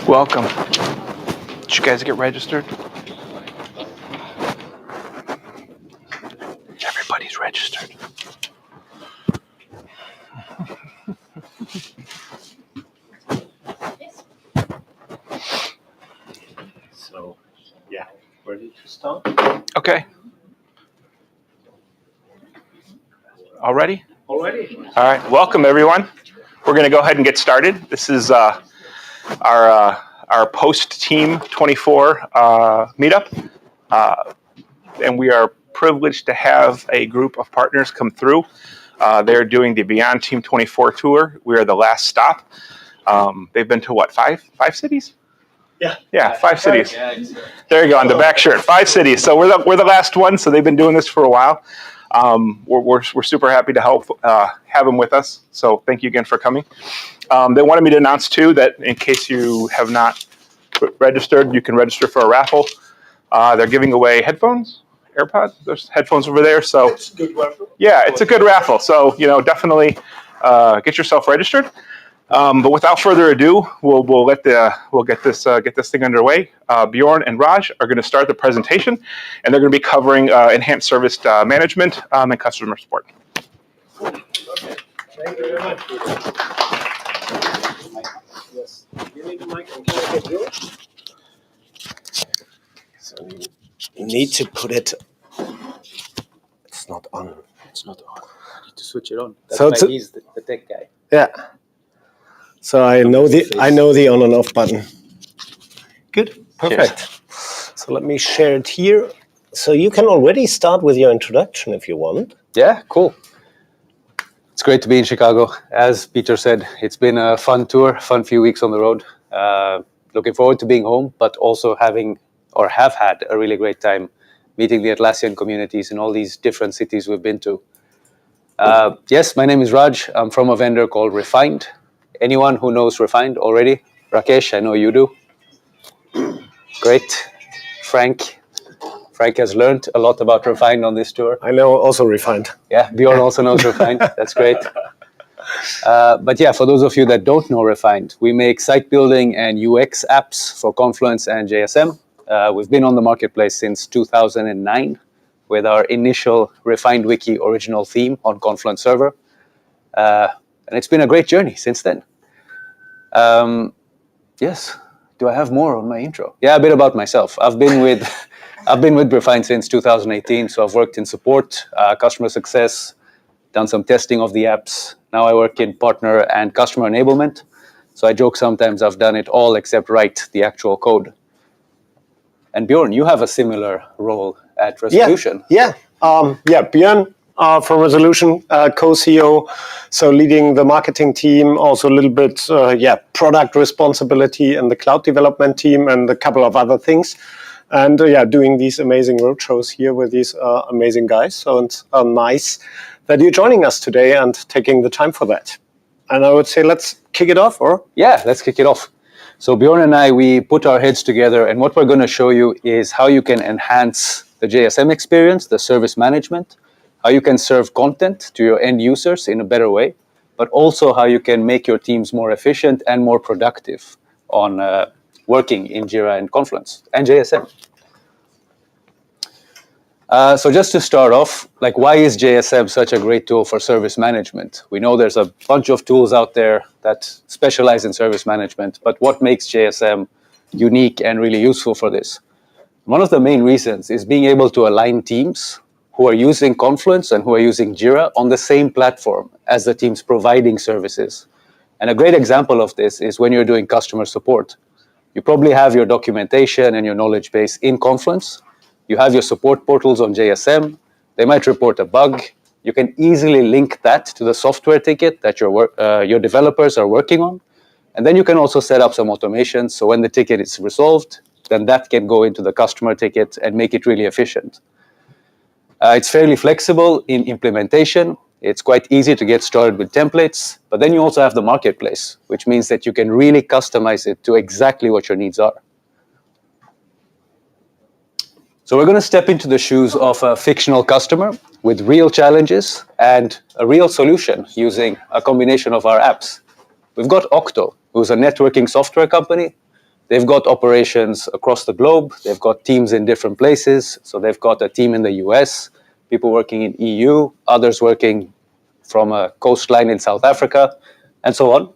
Welcome. Did you guys get registered? Everybody's registered. So, yeah, ready to start? Okay. All ready? Already? All right. Welcome, everyone. We're going to go ahead and get started. This is our post-Team 24 meetup. And we are privileged to have a group of partners come through. They're doing the Beyond Team 24 tour. We are the last stop. They've been to what, five cities? Yeah, 5 cities. There you go, on the back shirt, 5 cities. So we're the last one. So they've been doing this for a while. We're super happy to help have them with us. So thank you again for coming. They wanted me to announce too that in case you have not registered, you can register for a raffle. They're giving away headphones, AirPods. There's headphones over there. So It's a good raffle. Yeah, it's a good raffle. So definitely get yourself registered. But without further ado, we'll get this thing underway. Bjorn and Raj are going to start the presentation, and they're going to be covering enhanced service management and customer support. Okay. Thank you very much. Yes. You need the mic, and can I get yours? So you need to put it. It's not on. It's not on. You need to switch it on. That's So why he's the tech guy. Yeah. So I know the on and off button. Good. Perfect. Cheers. So let me share it here. So you can already start with your introduction if you want. Yeah, cool. It's great to be in Chicago. As Peter said, it's been a fun tour, fun few weeks on the road. Looking forward to being home, but also have had a really great time meeting the Atlassian communities in all these different cities we've been to. Yes, my name is Raj. I'm from a vendor called Refined. Anyone who knows Refined already? Rakesh, I know you do. Great. Frank has learned a lot about Refined on this tour. I know also Refined. Yeah, Bjorn also knows Refined. That's great. But yeah, for those of you that don't know Refined, we make site building and UX apps for Confluence and JSM. We've been on the marketplace since 2009 with our initial Refined Wiki original theme on Confluence Server. And it's been a great journey since then. Yes. Do I have more on my intro? Yeah, a bit about myself. I've been with Refined since 2018. So I've worked in support, customer success, done some testing of the apps. Now I work in partner and customer enablement. So I joke sometimes I've done it all except write the actual code. And Bjorn, you have a similar role at Resolution. Yeah. Bjorn from Resolution, co-CEO, so leading the marketing team, also a little bit, product responsibility in the cloud development team and a couple of other things. And doing these amazing roadshows here with these amazing guys. So it's nice that you're joining us today and taking the time for that. And I would say let's kick it off, or? Yeah, let's kick it off. So Bjorn and I, we put our heads together, and what we're going to show you is how you can enhance the JSM experience, the service management, how you can serve content to your end users in a better way, but also how you can make your teams more efficient and more productive on working in Jira and Confluence and JSM. So just to start off, why is JSM such a great tool for service management? We know there's a bunch of tools out there that specialize in service management, but what makes JSM unique and really useful for this? One of the main reasons is being able to align teams who are using Confluence and who are using Jira on the same platform as the teams providing services. And a great example of this is when you're doing customer support. You probably have your documentation and your knowledge base in Confluence. You have your support portals on JSM. They might report a bug. You can easily link that to the software ticket that your developers are working on. And then you can also set up some automations. So when the ticket is resolved, then that can go into the customer ticket and make it really efficient. It's fairly flexible in implementation. It's quite easy to get started with templates, but then you also have the marketplace, which means that you can really customize it to exactly what your needs are. So we're going to step into the shoes of a fictional customer with real challenges and a real solution using a combination of our apps. We've got Octo, who's a networking software company. They've got operations across the globe. They've got teams in different places. So they've got a team in the US, people working in EU, others working from a coastline in South Africa, and so on.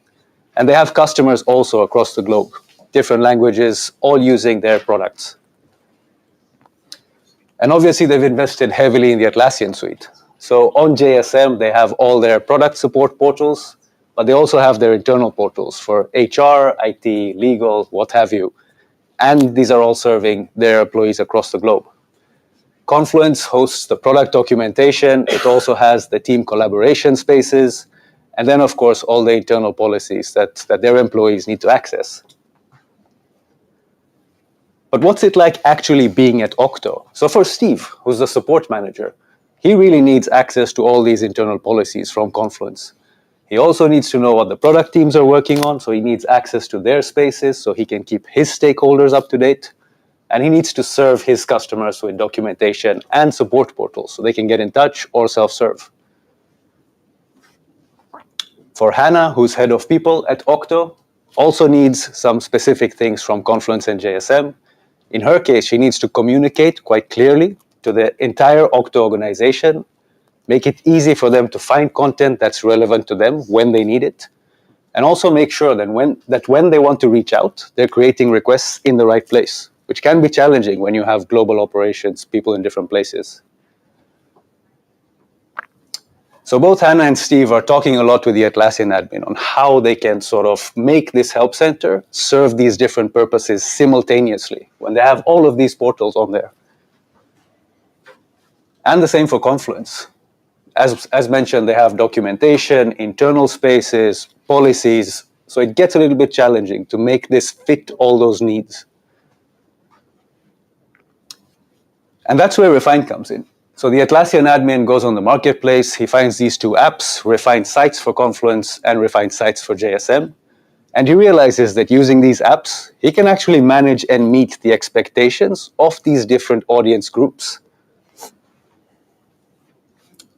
And they have customers also across the globe, different languages, all using their products. And obviously, they've invested heavily in the Atlassian suite. So on JSM, they have all their product support portals, but they also have their internal portals for HR, IT, legal, what have you. And these are all serving their employees across the globe. Confluence hosts the product documentation. It also has the team collaboration spaces. And then, of course, all the internal policies that their employees need to access. But what's it like actually being at Octo? So for Steve, who's the support manager, he really needs access to all these internal policies from Confluence. He also needs to know what the product teams are working on, so he needs access to their spaces so he can keep his stakeholders up to date. And he needs to serve his customers with documentation and support portals so they can get in touch or self-serve. For Hannah, who's head of people at Octo, also needs some specific things from Confluence and JSM. In her case, she needs to communicate quite clearly to the entire Octo organization, make it easy for them to find content that's relevant to them when they need it, and also make sure that when they want to reach out, they're creating requests in the right place, which can be challenging when you have global operations, people in different places. So both Hannah and Steve are talking a lot with the Atlassian admin on how they can sort of make this help center serve these different purposes simultaneously when they have all of these portals on there. And the same for Confluence. As mentioned, they have documentation, internal spaces, policies, so it gets a little bit challenging to make this fit all those needs. And that's where Refine comes in. So the Atlassian admin goes on the marketplace, he finds these two apps, Refine Sites for Confluence and Refine Sites for JSM, and he realizes that using these apps, he can actually manage and meet the expectations of these different audience groups.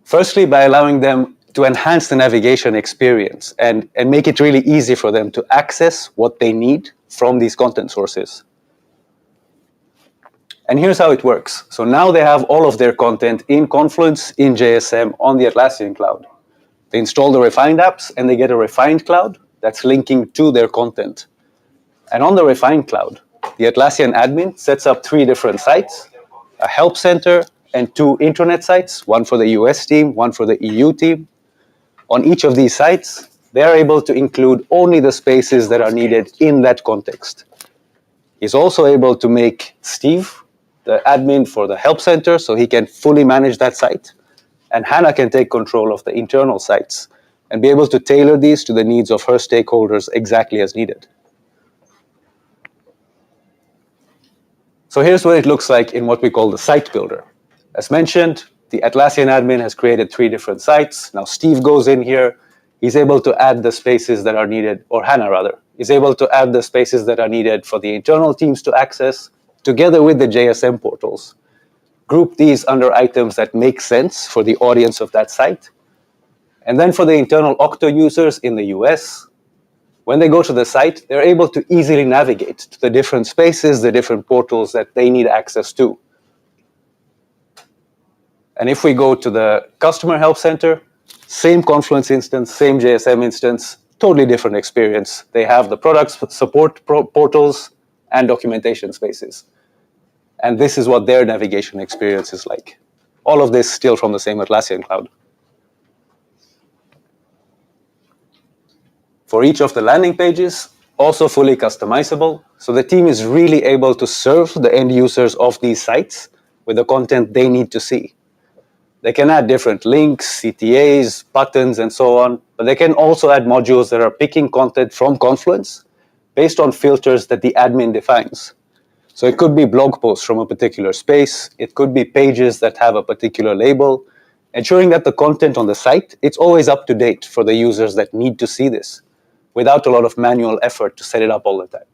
Firstly, by allowing them to enhance the navigation experience and make it really easy for them to access what they need from these content sources. And here's how it works. So now they have all of their content in Confluence, in JSM, on the Atlassian cloud. They install the refined apps and they get a refined cloud that's linking to their content. And on the refined cloud, the Atlassian admin sets up 3 different sites, a help center and 2 intranet sites, one for the US team, one for the EU team. On each of these sites, they are able to include only the spaces that are needed in that context. He's also able to make Steve the admin for the help center so he can fully manage that site. And Hannah can take control of the internal sites and be able to tailor these to the needs of her stakeholders exactly as needed. So here's what it looks like in what we call the site builder. As mentioned, the Atlassian admin has created 3 different sites. Now Steve goes in here. He's able to add the spaces that are needed, or Hannah rather, is able to add the spaces that are needed for the internal teams to access, together with the JSM portals. Group these under items that make sense for the audience of that site. And then for the internal Octo users in the US, when they go to the site, they're able to easily navigate to the different spaces, the different portals that they need access to. And if we go to the customer help center, same Confluence instance, same JSM instance, totally different experience. They have the products support portals and documentation spaces. And this is what their navigation experience is like. All of this still from the same Atlassian cloud. For each of the landing pages, also fully customizable. So the team is really able to serve the end users of these sites with the content they need to see. They can add different links, CTAs, buttons, and so on, but they can also add modules that are picking content from Confluence based on filters that the admin defines. So it could be blog posts from a particular space, it could be pages that have a particular label, ensuring that the content on the site, it's always up to date for the users that need to see this, without a lot of manual effort to set it up all the time.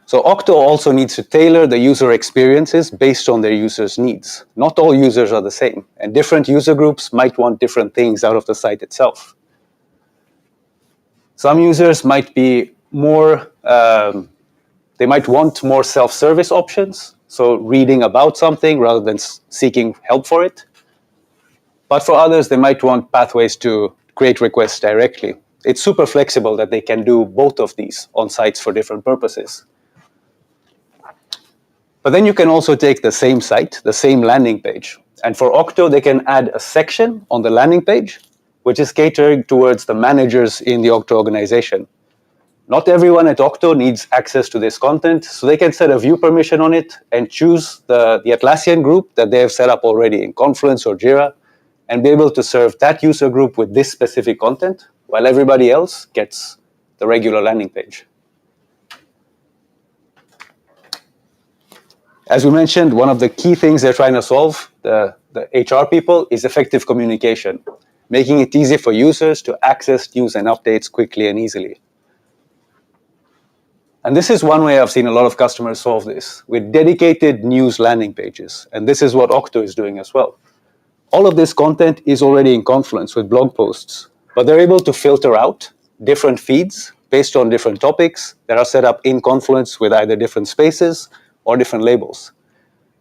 So Octo also needs to tailor the user experiences based on their users' needs. Not all users are the same, and different user groups might want different things out of the site itself. Some users might be more, they might want more self-service options, so reading about something rather than seeking help for it. But for others, they might want pathways to create requests directly. It's super flexible that they can do both of these on sites for different purposes. But then you can also take the same site, the same landing page, and for Octo, they can add a section on the landing page, which is catering towards the managers in the Octo organization. Not everyone at Octo needs access to this content, so they can set a view permission on it and choose the Atlassian group that they have set up already in Confluence or Jira, and be able to serve that user group with this specific content, while everybody else gets the regular landing page. As we mentioned, one of the key things they're trying to solve, the HR people, is effective communication, making it easy for users to access news and updates quickly and easily. And this is one way I've seen a lot of customers solve this, with dedicated news landing pages. And this is what Octo is doing as well. All of this content is already in Confluence with blog posts, but they're able to filter out different feeds based on different topics that are set up in Confluence with either different spaces or different labels.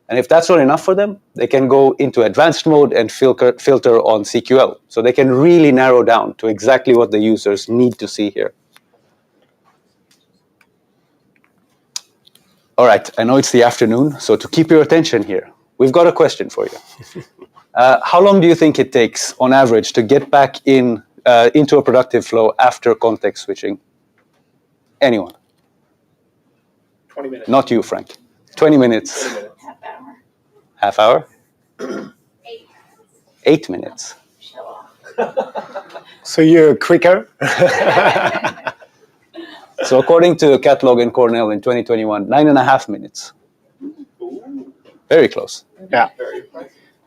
And if that's not enough for them, they can go into advanced mode and filter on CQL. So they can really narrow down to exactly what the users need to see here. All right, I know it's the afternoon, so to keep your attention here, we've got a question for you. How long do you think it takes, on average, to get back into a productive flow after context switching? Anyone? 20 minutes. Not you, Frank. 20 minutes. Half hour. Half hour? 8 minutes. So you're quicker? So according to Catalog and Cornell in 2021, 9.5 minutes. Very close. Yeah.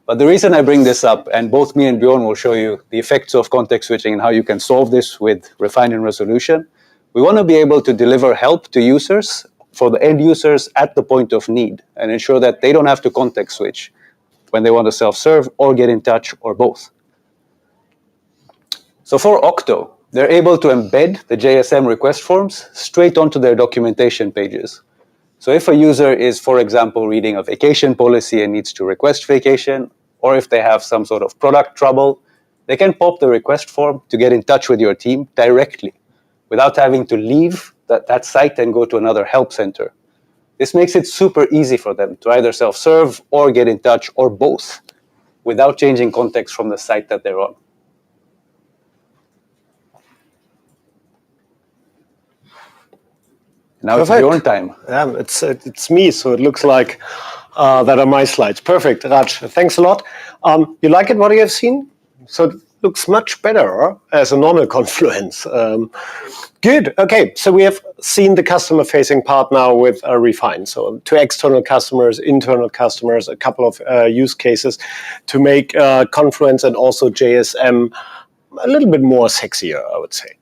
But the reason I bring this up, and both me and Bjorn will show you the effects of context switching and how you can solve this with refine and resolution, we want to be able to deliver help to users for the end users at the point of need and ensure that they don't have to context switch when they want to self-serve or get in touch or both. So for Octo, they're able to embed the JSM request forms straight onto their documentation pages. So if a user is, for example, reading a vacation policy and needs to request vacation, or if they have some sort of product trouble, they can pop the request form to get in touch with your team directly without having to leave that site and go to another help center. This makes it super easy for them to either self-serve or get in touch or both without changing context from the site that they're on. Now Perfect. It's your time. Yeah, it's me, so it looks like that are my slides. Perfect, Raj. Thanks a lot. You like it, what you have seen? So it looks much better as a normal Confluence. Good. Okay, so we have seen the customer-facing part now with Refine. So to external customers, internal customers, a couple of use cases to make Confluence and also JSM a little bit more sexier, I would say.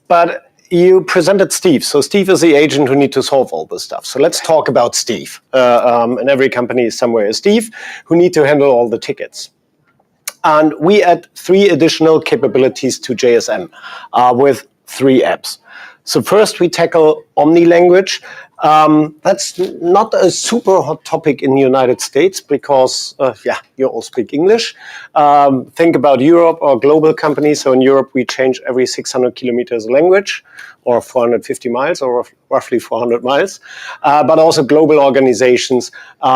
But you presented Steve. So Steve is the agent who needs to solve all this stuff. So let's talk about Steve. In every company is somewhere a Steve who need to handle all the tickets. And we add 3 additional capabilities to JSM with 3 apps. So first we tackle omni-language. That's not a super hot topic in the United States because, you all speak English. Think about Europe or global companies. So in Europe, we change every 600 kilometers a language or 450 miles or roughly 400 miles. But also global organizations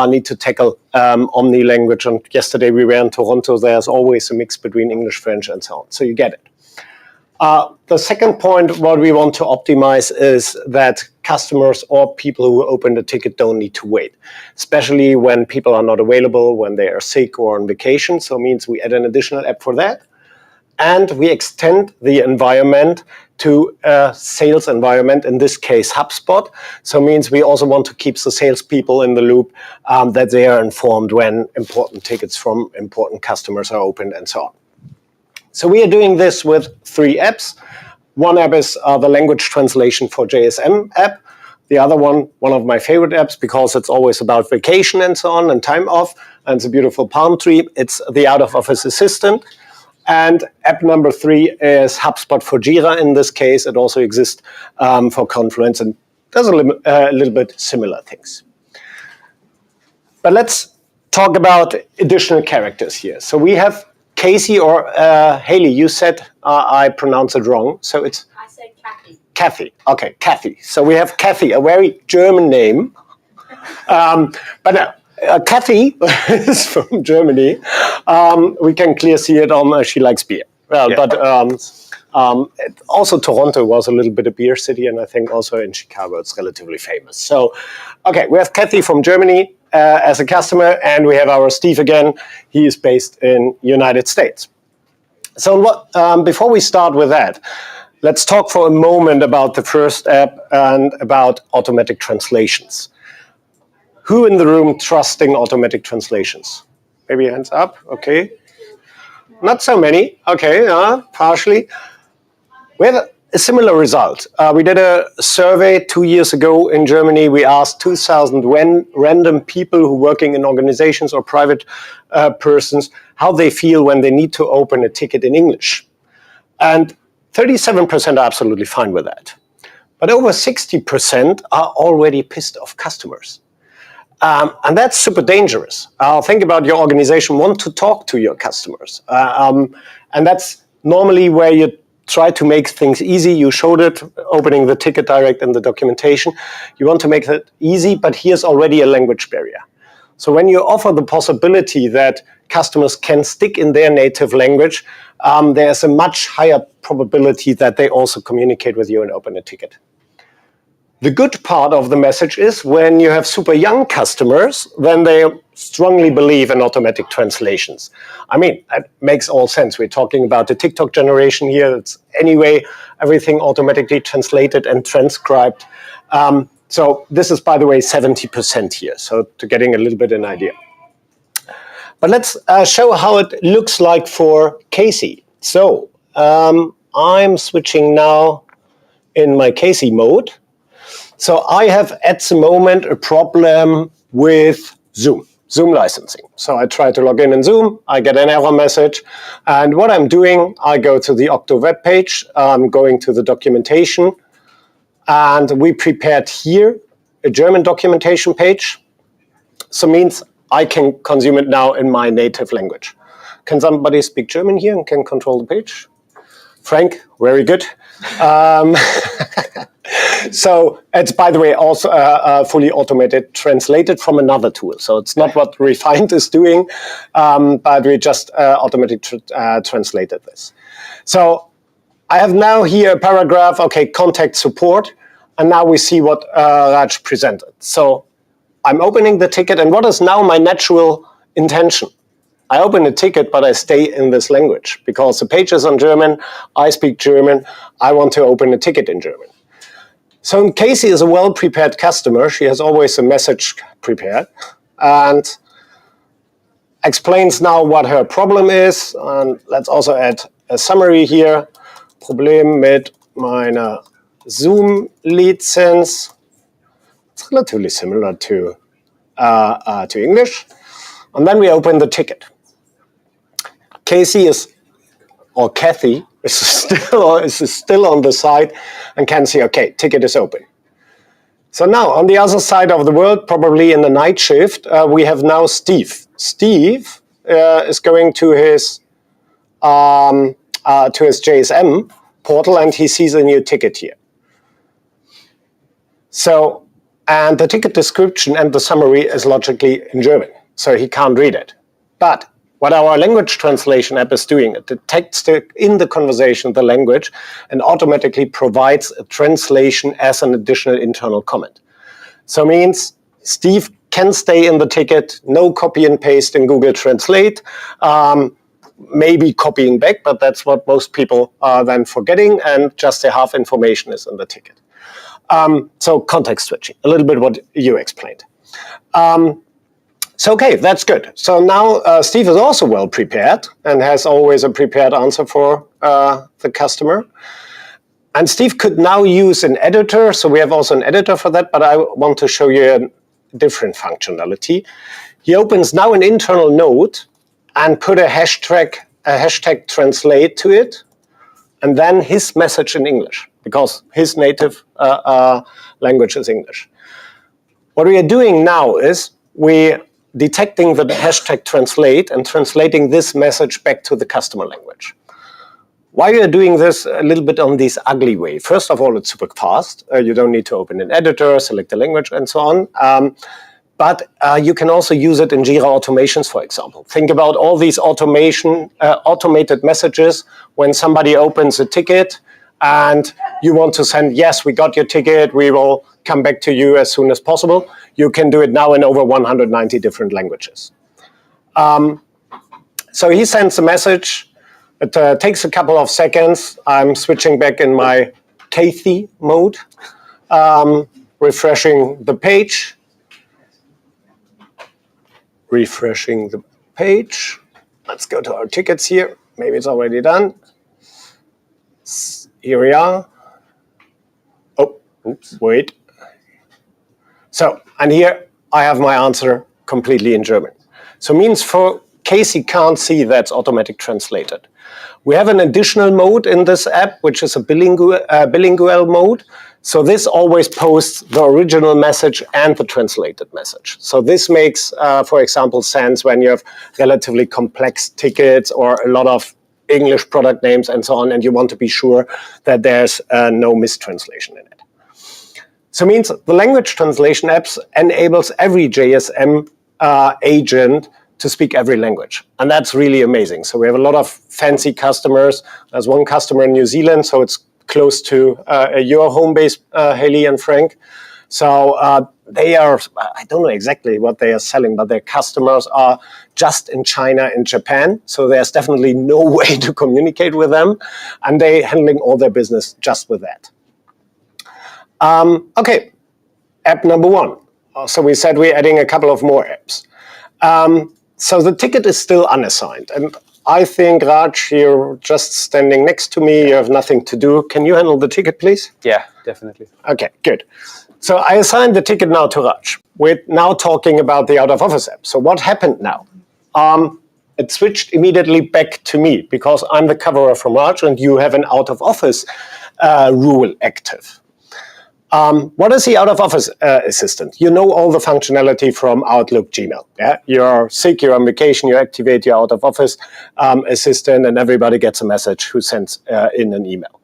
need to tackle omni-language. And yesterday we were in Toronto. There's always a mix between English, French, and so on. So you get it. The second point, what we want to optimize is that customers or people who open the ticket don't need to wait, especially when people are not available, when they are sick or on vacation. So it means we add an additional app for that. And we extend the environment to a sales environment, in this case, HubSpot. So it means we also want to keep the salespeople in the loop, that they are informed when important tickets from important customers are opened and so on. So we are doing this with 3 apps. One app is the language translation for JSM app. The other one of my favorite apps because it's always about vacation and so on and time off. And it's a beautiful palm tree. It's the out-of-office assistant. And app number 3 is HubSpot for Jira. In this case, it also exists for Confluence and does a little bit similar things. But let's talk about additional characters here. So we have Casey, or Haley, you said I pronounced it wrong. So it's... I said Kathy. Kathy. Okay, Kathy. So we have Kathy, a very German name. But no, Kathy is from Germany. We can clearly see it on she likes beer. Well, yeah. But also Toronto was a little bit a beer city, and I think also in Chicago it's relatively famous. So, okay, we have Kathy from Germany as a customer, and we have our Steve again. He is based in United States. So before we start with that, let's talk for a moment about the first app and about automatic translations. Who in the room trusting automatic translations? Maybe hands up, okay. Not so many, okay, partially. We have a similar result. We did a survey 2 years ago in Germany. We asked 2,000 random people who are working in organizations or private persons how they feel when they need to open a ticket in English. And 37% are absolutely fine with that. But over 60% are already pissed off customers. And that's super dangerous. Think about your organization want to talk to your customers. And that's normally where you try to make things easy. You showed it, opening the ticket direct in the documentation. You want to make it easy, but here's already a language barrier. So when you offer the possibility that customers can stick in their native language, there's a much higher probability that they also communicate with you and open a ticket. The good part of the message is when you have super young customers, then they strongly believe in automatic translations. I mean, that makes all sense. We're talking about the TikTok generation here. It's anyway, everything automatically translated and transcribed. So this is, by the way, 70% here. So to getting a little bit an idea. But let's show how it looks like for Casey. So I'm switching now in my Casey mode. So I have at the moment a problem with Zoom licensing. So I try to log in Zoom, I get an error message. And what I'm doing, I go to the Octo web page, I'm going to the documentation, and we prepared here a German documentation page. So means I can consume it now in my native language. Can somebody speak German here and can control the page? Frank, very good. So it's, by the way, also fully automated, translated from another tool. So it's not what Refined is doing, but we just automatically translated this. So I have now here a paragraph, okay, contact support, and now we see what Raj presented. So I'm opening the ticket, and what is now my natural intention? I open a ticket, but I stay in this language because the page is on German, I speak German, I want to open a ticket in German. So Casey is a well-prepared customer. She has always a message prepared and explains now what her problem is. And let's also add a summary here. Problem mit meiner Zoom-Lizenz. It's relatively similar to English. And then we open the ticket. Casey or Kathy is still on the side and can see, okay, ticket is open. So now on the other side of the world, probably in the night shift, we have now Steve. Steve is going to his JSM portal and he sees a new ticket here. So, and the ticket description and the summary is logically in German, so he can't read it. But what our language translation app is doing, it detects in the conversation the language and automatically provides a translation as an additional internal comment. So means Steve can stay in the ticket, no copy and paste in Google Translate, maybe copying back, but that's what most people are then forgetting, and just the half information is in the ticket. So context switching, a little bit what you explained. So, okay, that's good. So now Steve is also well prepared and has always a prepared answer for the customer. And Steve could now use an editor. So we have also an editor for that, but I want to show you a different functionality. He opens now an internal node and put a hashtag a hashtag translate to it, and then his message in English, because his native language is English. What we are doing now is we're detecting the hashtag translate and translating this message back to the customer language. Why we are doing this a little bit on this ugly way? First of all, it's super fast. You don't need to open an editor, select the language, and so on. But you can also use it in Jira automations, for example. Think about all these automated messages when somebody opens a ticket and you want to send, yes, we got your ticket, we will come back to you as soon as possible. You can do it now in over 190 different languages. So he sends a message. It takes a couple of seconds. I'm switching back in my Kathy mode, refreshing the page. Refreshing the page. Let's go to our tickets here. Maybe it's already done. Here we are. Oh, oops, wait. So, and here I have my answer completely in German. So means for case you can't see, that's automatic translated. We have an additional mode in this app, which is a bilingual mode. So this always posts the original message and the translated message. So this makes, for example, sense when you have relatively complex tickets or a lot of English product names and so on, and you want to be sure that there's no mistranslation in it. So it means the language translation apps enables every JSM agent to speak every language. And that's really amazing. So we have a lot of fancy customers. There's one customer in New Zealand, so it's close to your home base, Haley and Frank. So they are, I don't know exactly what they are selling, but their customers are just in China and Japan. So there's definitely no way to communicate with them. And they're handling all their business just with that. Okay, app number 1. So we said we're adding a couple of more apps. So the ticket is still unassigned. And I think, Raj, you're just standing next to me. You have nothing to do. Can you handle the ticket, please? Yeah, definitely. Okay, good. So I assigned the ticket now to Raj. We're now talking about the out-of-office app. So what happened now? It switched immediately back to me because I'm the coverer from Raj and you have an out-of-office rule active. What is the out-of-office assistant? You know all the functionality from Outlook, Gmail. Yeah? You're sick, you're on vacation, you activate your out-of-office assistant and everybody gets a message who sends in an email.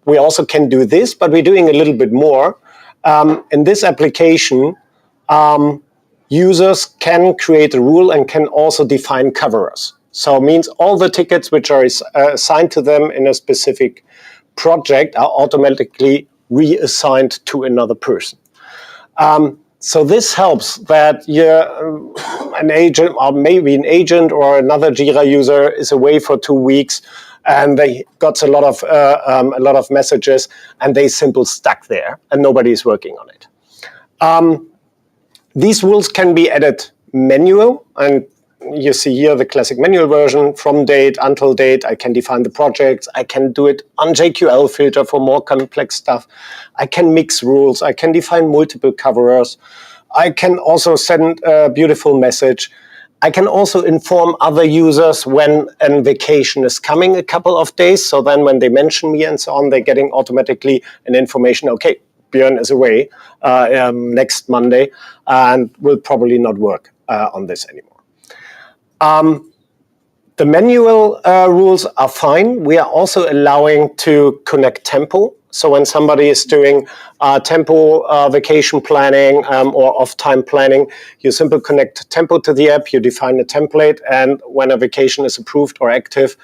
We also can do this, but we're doing a little bit more. In this application, users can create a rule and can also define coverers. So it means all the tickets which are assigned to them in a specific project are automatically reassigned to another person. So this helps that an agent or maybe an agent or another Jira user is away for 2 weeks and they got a lot of messages and they simply stuck there and nobody is working on it. These rules can be added manual, and you see here the classic manual version, from date until date. I can define the projects. I can do it on JQL filter for more complex stuff. I can mix rules. I can define multiple coverers. I can also send a beautiful message. I can also inform other users when a vacation is coming a couple of days. So then when they mention me and so on, they're getting automatically an information, okay, Björn is away next Monday and will probably not work on this anymore. The manual rules are fine. We are also allowing to connect tempo. So when somebody is doing tempo vacation planning or off-time planning, you simply connect tempo to the app, you define a template, and when a vacation is approved or active,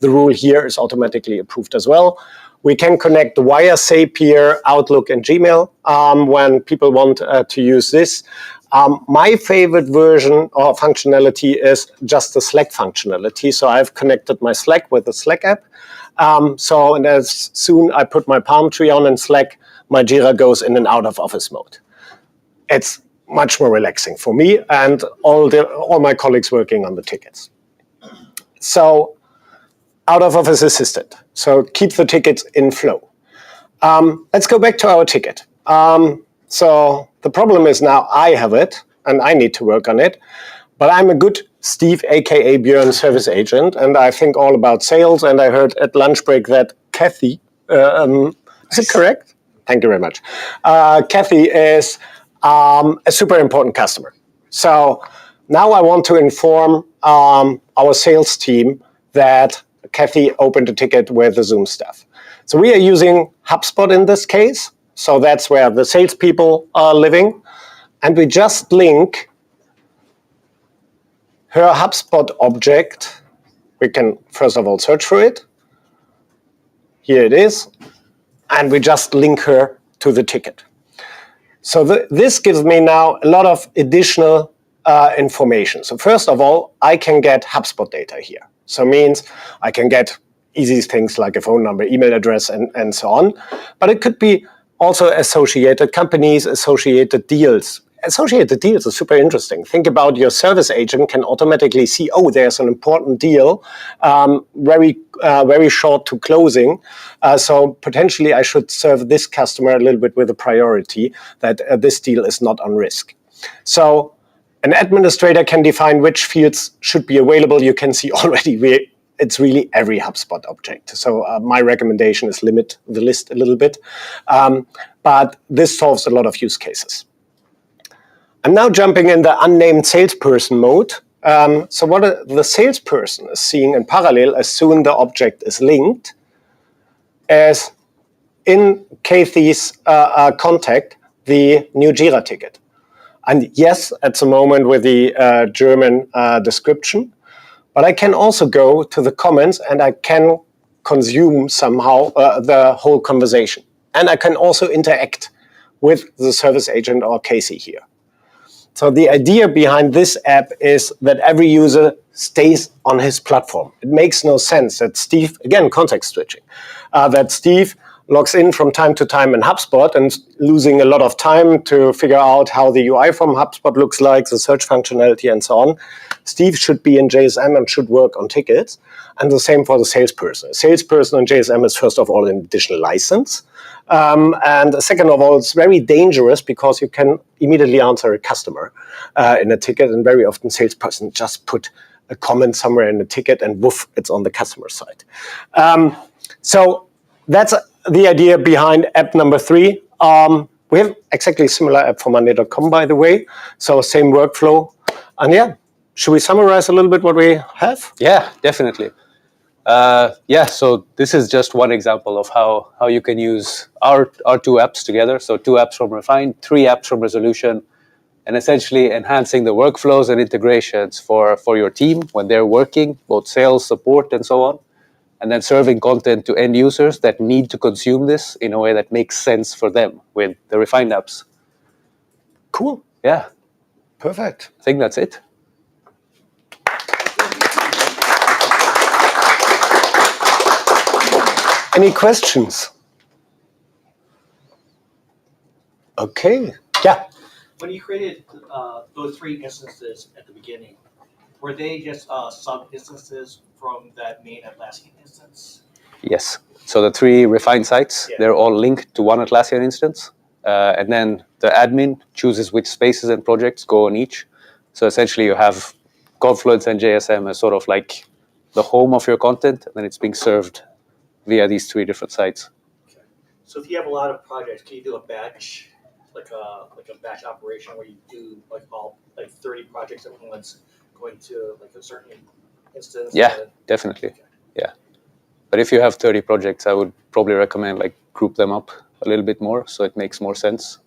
the rule here is automatically approved as well. We can connect via Zapier, Outlook, and Gmail when people want to use this. My favorite version or functionality is just the Slack functionality. So I've connected my Slack with the Slack app. And as soon I put my palm tree on in Slack, my Jira goes in and out of office mode. It's much more relaxing for me and all my colleagues working on the tickets. So out of office assistant. So keep the tickets in flow. Let's go back to our ticket. So the problem is now I have it and I need to work on it. But I'm a good Steve, aka Björn, service agent, and I think all about sales. And I heard at lunch break that Kathy, is it correct? Thank you very much. Kathy is a super important customer. So now I want to inform our sales team that Kathy opened a ticket with the Zoom stuff. So we are using HubSpot in this case. So that's where the salespeople are living. And we just link her HubSpot object. We can first of all search for it. Here it is. And we just link her to the ticket. So this gives me now a lot of additional information. So first of all, I can get HubSpot data here. So it means I can get easy things like a phone number, email address, and so on. But it could be also associated companies, associated deals. Associated deals is super interesting. Think about your service agent can automatically see, oh, there's an important deal, very short to closing. So potentially I should serve this customer a little bit with a priority that this deal is not on risk. So an administrator can define which fields should be available. You can see already it's really every HubSpot object. So my recommendation is limit the list a little bit. But this solves a lot of use cases. I'm now jumping in the unnamed salesperson mode. So what the salesperson is seeing in parallel as soon the object is linked is in Kathy's contact, the new Jira ticket. And yes, at the moment with the German description, but I can also go to the comments and I can consume somehow the whole conversation. And I can also interact with the service agent or Casey here. So the idea behind this app is that every user stays on his platform. It makes no sense that Steve, again, context switching, that Steve logs in from time to time in HubSpot and losing a lot of time to figure out how the UI from HubSpot looks like, the search functionality, and so on. Steve should be in JSM and should work on tickets. And the same for the salesperson. A salesperson in JSM is, first of all, an additional license. And second of all, it's very dangerous because you can immediately answer a customer in a ticket. And very often, salesperson just put a comment somewhere in the ticket and woof, it's on the customer side. So that's the idea behind app number 3. We have exactly a similar app for Monday.com, by the way. So same workflow. And yeah, should we summarize a little bit what we have? Yeah, definitely. So this is just one example of how you can use our 2 apps together. So 2 apps from Refine, 3 apps from Resolution, and essentially enhancing the workflows and integrations for your team when they're working, both sales, support, and so on. And then serving content to end users that need to consume this in a way that makes sense for them with the Refined apps. Cool. Yeah, Perfect. I think that's it. Any questions? Okay. Yeah. When you created those 3 instances at the beginning, were they just sub-instances from that main Atlassian instance? Yes. So the 3 Refined sites, they're all linked to one Atlassian instance. And then the admin chooses which spaces and projects go on each. So essentially you have Confluence and JSM as sort of like the home of your content, and then it's being served via these 3 different sites. Okay. So if you have a lot of projects, can you do a batch, like a batch operation where you do like 30 projects at once, going to like a certain instance? Yeah, definitely. Okay. Yeah. But if you have 30 projects, I would probably recommend like group them up a little bit more so it makes more sense.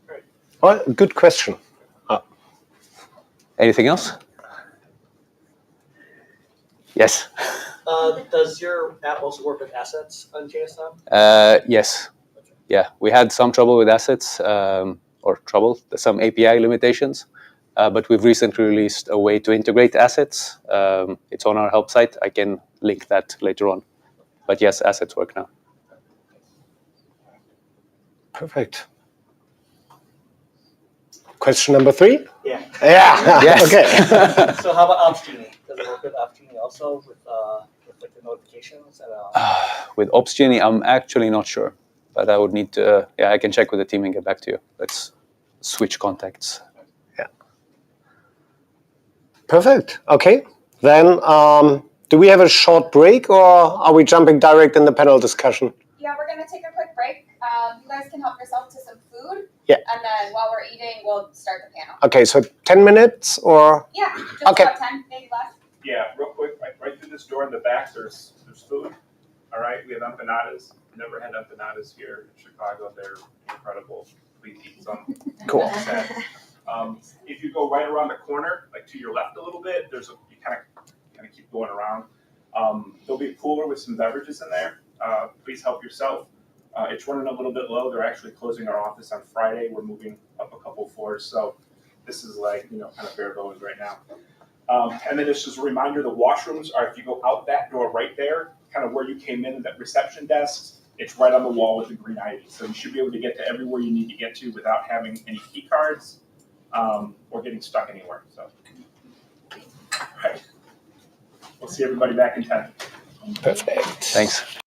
Right. Well, good question. Anything else? Yes. Does your app also work with assets on JSM? Yes. Yeah, we had some trouble with assets, some API limitations, but we've recently released a way to integrate assets. It's on our help site. I can link that later on. But yes, assets work now. Perfect. Question number 3? Yeah. Yeah. Yes. Okay. So how about Opsgenie? Does it work with Opsgenie also with like the notifications? With Opsgenie, I'm actually not sure, but I would need to. I can check with the team and get back to you. Let's switch contacts. Yeah. Perfect. Okay. Then, do we have a short break or are we jumping direct in the panel discussion? Yeah, we're gonna take a quick break. You guys can help yourself to some food. Yeah. And then while we're eating, we'll start the panel. Okay, so 10 minutes or? Yeah, just Okay. about 10, maybe less. Yeah, real quick, right through this door in the back, there's food. All right, we have empanadas. Never had empanadas here in Chicago. They're incredible. Please eat some. Cool. If you go right around the corner, like to your left a little bit, you kind of keep going around. There'll be a cooler with some beverages in there. Please help yourself. It's running a little bit low. They're actually closing our office on Friday. We're moving up a couple floors, so this is like kind of bare bones right now. And then just as a reminder, the washrooms are, if you go out that door right there, kind of where you came in, that reception desk, it's right on the wall with the green ivy. So you should be able to get to everywhere you need to get to without having any key cards or getting stuck anywhere. So, all right. We'll see everybody back in 10. Perfect. Thanks.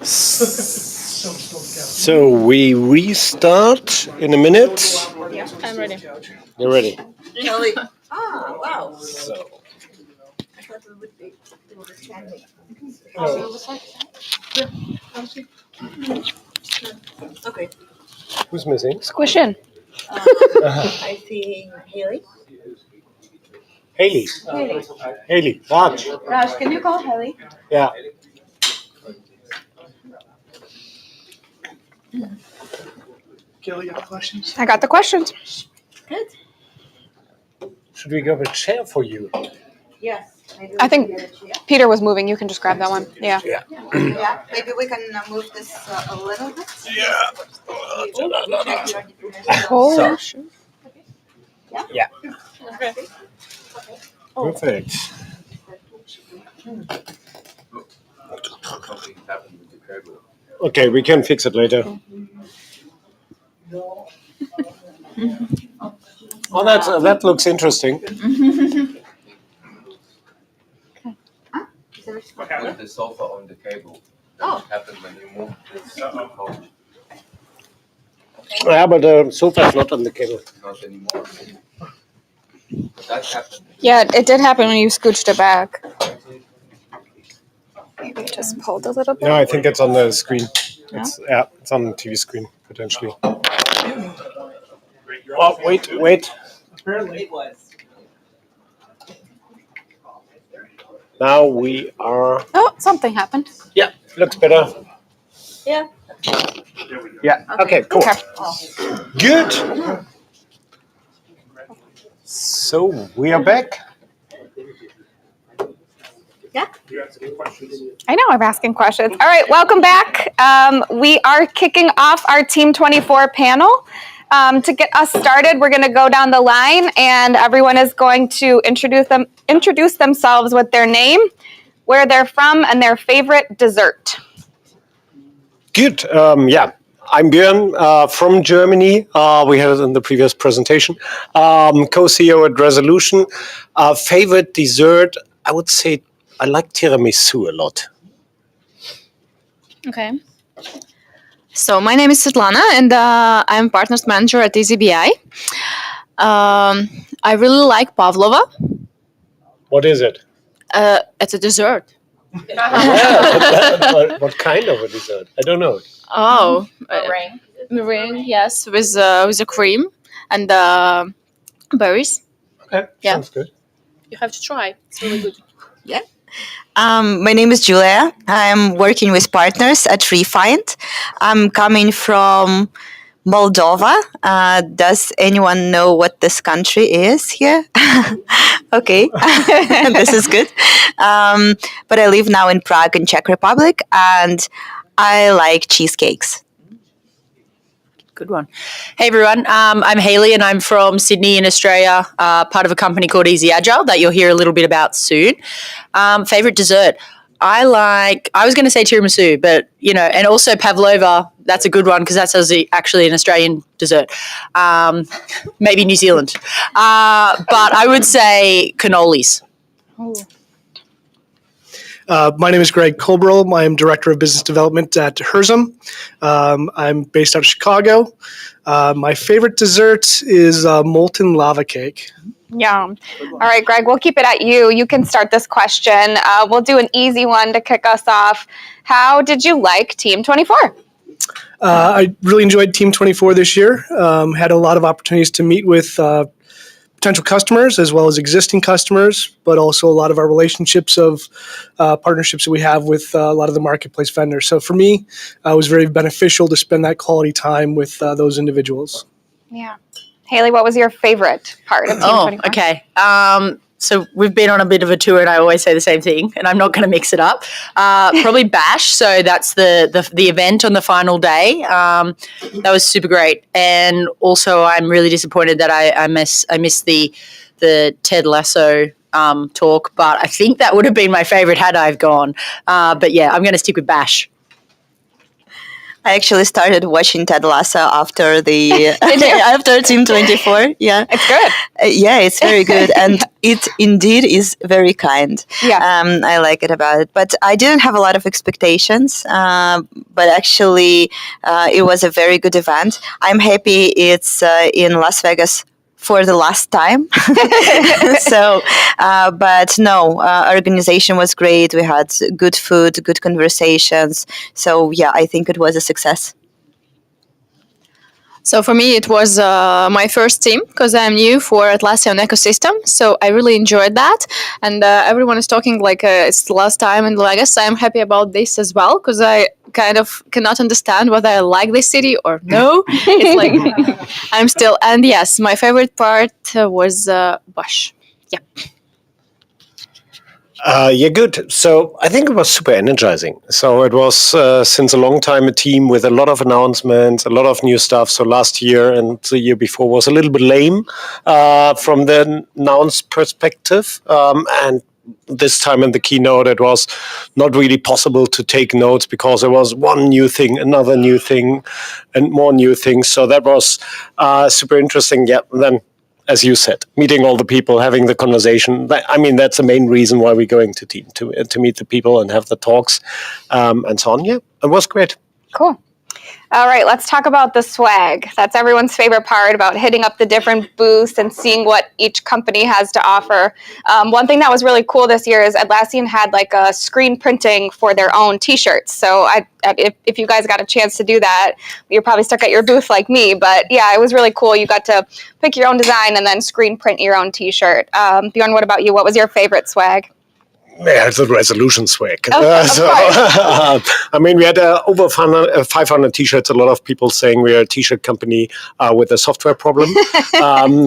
So we restart in a minute. I'm ready. You're ready. Kelly. Wow. So. I thought we would be doing this standing. Okay. Who's missing? Squish in. I think Haley. Haley. Haley. Raj. Raj, can you call Haley? Yeah. Kelly, you have questions? I got the questions. Good. Should we grab a chair for you? Yes. I think Peter was moving. You can just grab that one. Yeah. Yeah. Maybe we can move this a little bit. Oh. Yeah. Okay. Perfect. Okay, we can fix it later. Oh, that looks interesting. Put the sofa on the table. What happened when you move this couch? Yeah, but the sofa is not on the cable. Not anymore. But that happened. Yeah, it did happen when you scooched it back. Maybe it just pulled a little bit. No, I think it's on the screen. It's on the TV screen potentially. Oh, wait. Apparently it was. Now we are. Oh, something happened. Yeah, looks better. Yeah. Yeah. Okay. Cool. Okay. Good. So we are back. Yeah. I know I'm asking questions. All right, welcome back. We are kicking off our Team 24 panel. To get us started, we're going to go down the line, and everyone is going to introduce themselves with their name, where they're from, and their favorite dessert. Good. Yeah. I'm Björn from Germany. We had it in the previous presentation. Co-CEO at Resolution. Favorite dessert, I would say I like tiramisu a lot. Okay. So my name is Svetlana, and I'm partners manager at EasyBI. I really like pavlova. What is it? It's a dessert. What kind of a dessert? I don't know. Oh, meringue, yes, with a cream and berries. Okay, Yeah. sounds good. You have to try. It's really good. My name is Julia. I'm working with partners at Refind. I'm coming from Moldova. Does anyone know what this country is here? Okay, this is good. But I live now in Prague in Czech Republic, and I like cheesecakes. Good one. Hey everyone, I'm Hayley and I'm from Sydney in Australia, part of a company called Easy Agile that you'll hear a little bit about soon. Favorite dessert? I was going to say tiramisu, but and also pavlova, that's a good one because that's actually an Australian dessert. Maybe New Zealand. But I would say cannolis. My name is Greg Colbrell. I am Director of Business Development at Herzum. I'm based out of Chicago. My favorite dessert is molten lava cake. Yum. All right, Greg, we'll keep it at you. You can start this question. We'll do an easy one to kick us off. How did you like Team 24? I really enjoyed Team 24 this year. Had a lot of opportunities to meet with potential customers as well as existing customers, but also a lot of our relationships of partnerships that we have with a lot of the marketplace vendors. So for me, it was very beneficial to spend that quality time with those individuals. Yeah. Haley, what was your favorite part of Team 24? Okay. So we've been on a bit of a tour and I always say the same thing and I'm not going to mix it up. Probably Bash. So that's the event on the final day. That was super great. And also I'm really disappointed that I missed the Ted Lasso talk, but I think that would have been my favorite had I have gone. But yeah, I'm going to stick with Bash. I actually started watching Ted Lasso after the after Team 24. Yeah, It's good. Yeah, it's very good, and it indeed is very kind. Yeah. I like it about it, but I didn't have a lot of expectations. But actually, it was a very good event. I'm happy it's in Las Vegas for the last time. So, but no, organization was great. We had good food, good conversations. So yeah, I think it was a success. So for me, it was my first team because I'm new for Atlassian ecosystem. So I really enjoyed that, and everyone is talking like it's the last time, and I guess I'm happy about this as well because I kind of cannot understand whether I like this city or no. It's like I'm still, and yes, my favorite part was Bosch. Yep. Yeah, good. So I think it was super energizing. So it was since a long time a team with a lot of announcements, a lot of new stuff. So last year and the year before was a little bit lame from the announced perspective. And this time in the keynote, it was not really possible to take notes because there was one new thing, another new thing, and more new things. So that was super interesting. Yeah, and then as you said, meeting all the people, having the conversation. I mean, that's the main reason why we're going to team, to meet the people and have the talks and so on. Yeah, it was great. Cool. All right, let's talk about the swag. That's everyone's favorite part, about hitting up the different booths and seeing what each company has to offer. One thing that was really cool this year is Atlassian had like a screen printing for their own T-shirts. So if you guys got a chance to do that, you're probably stuck at your booth like me. But yeah, it was really cool. You got to pick your own design and then screen print your own T-shirt. Bjorn, what about you? What was your favorite swag? Yeah, it's a resolution swag. Of I mean, we had over 500 T-shirts. A lot of people saying we are a T-shirt company with a software problem.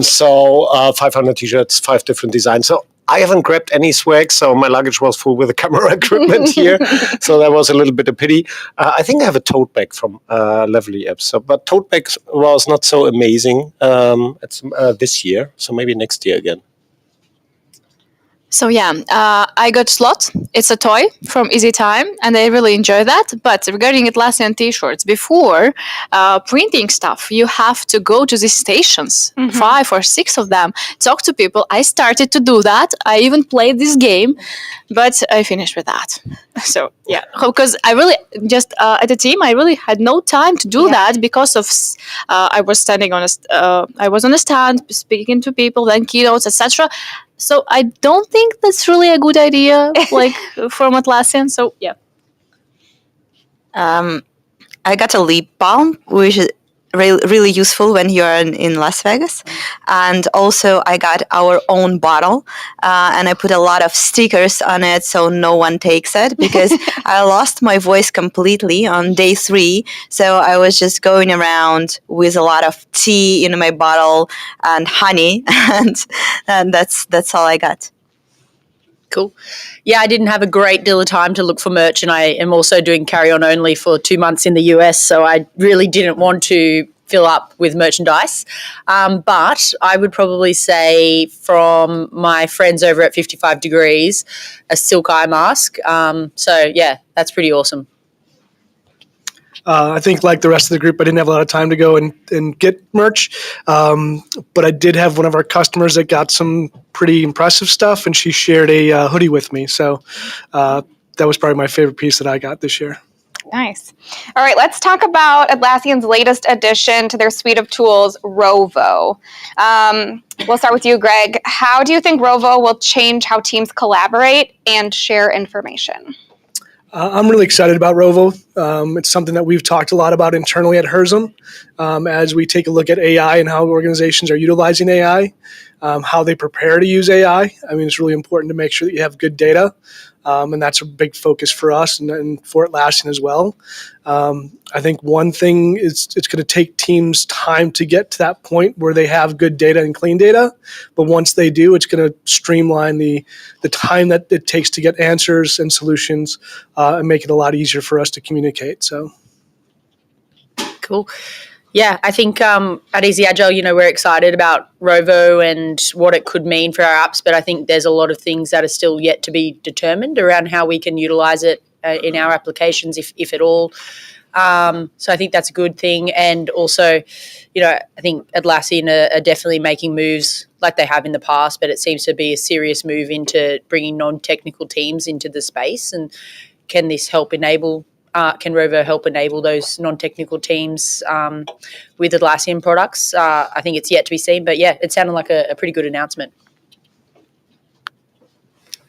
So 500 T-shirts, 5 different designs. So I haven't grabbed any swag, so my luggage was full with the camera equipment here. So that was a little bit of pity. I think I have a tote bag from Levelly Apps. So, but tote bag was not so amazing this year. So maybe next year again. So yeah, I got Slot. It's a toy from Easy Time, and I really enjoy that. But regarding Atlassian T-shirts, before printing stuff, you have to go to these stations, 5 or 6 of them, talk to people. I started to do that. I even played this game, but I finished with that. So yeah, because I really just at the team, I really had no time to do that because of I was standing on I was on a stand speaking to people, then keynotes, etc. So I don't think that's really a good idea, like from Atlassian. So yeah. I got a lip balm, which is really useful when you're in Las Vegas. And also I got our own bottle and I put a lot of stickers on it so no one takes it because I lost my voice completely on day 3. So I was just going around with a lot of tea in my bottle and honey and that's all I got. Cool. Yeah, I didn't have a great deal of time to look for merch, and I am also doing carry-on only for 2 months in the US, so I really didn't want to fill up with merchandise. But I would probably say from my friends over at 55 Degrees, a silk eye mask. So yeah, that's pretty awesome. I think like the rest of the group, I didn't have a lot of time to go and get merch. But I did have one of our customers that got some pretty impressive stuff, and she shared a hoodie with me. So that was probably my favorite piece that I got this year. Nice. All right, let's talk about Atlassian's latest addition to their suite of tools, Rovo. We'll start with you, Greg. How do you think Rovo will change how teams collaborate and share information? I'm really excited about Rovo. It's something that we've talked a lot about internally at HERSM as we take a look at AI and how organizations are utilizing AI, how they prepare to use AI. I mean, it's really important to make sure that you have good data, and that's a big focus for us and for Atlassian as well. I think one thing is it's going to take teams time to get to that point where they have good data and clean data, but once they do, it's going to streamline the time that it takes to get answers and solutions and make it a lot easier for us to communicate. So, cool. Yeah, I think at Easy Agile, we're excited about Rovo and what it could mean for our apps, but I think there's a lot of things that are still yet to be determined around how we can utilize it in our applications, if at all. So I think that's a good thing. And also, I think Atlassian are definitely making moves like they have in the past, but it seems to be a serious move into bringing non-technical teams into the space. And can this help enable, can Rovo help enable those non-technical teams with Atlassian products? I think it's yet to be seen, but yeah, it sounded like a pretty good announcement.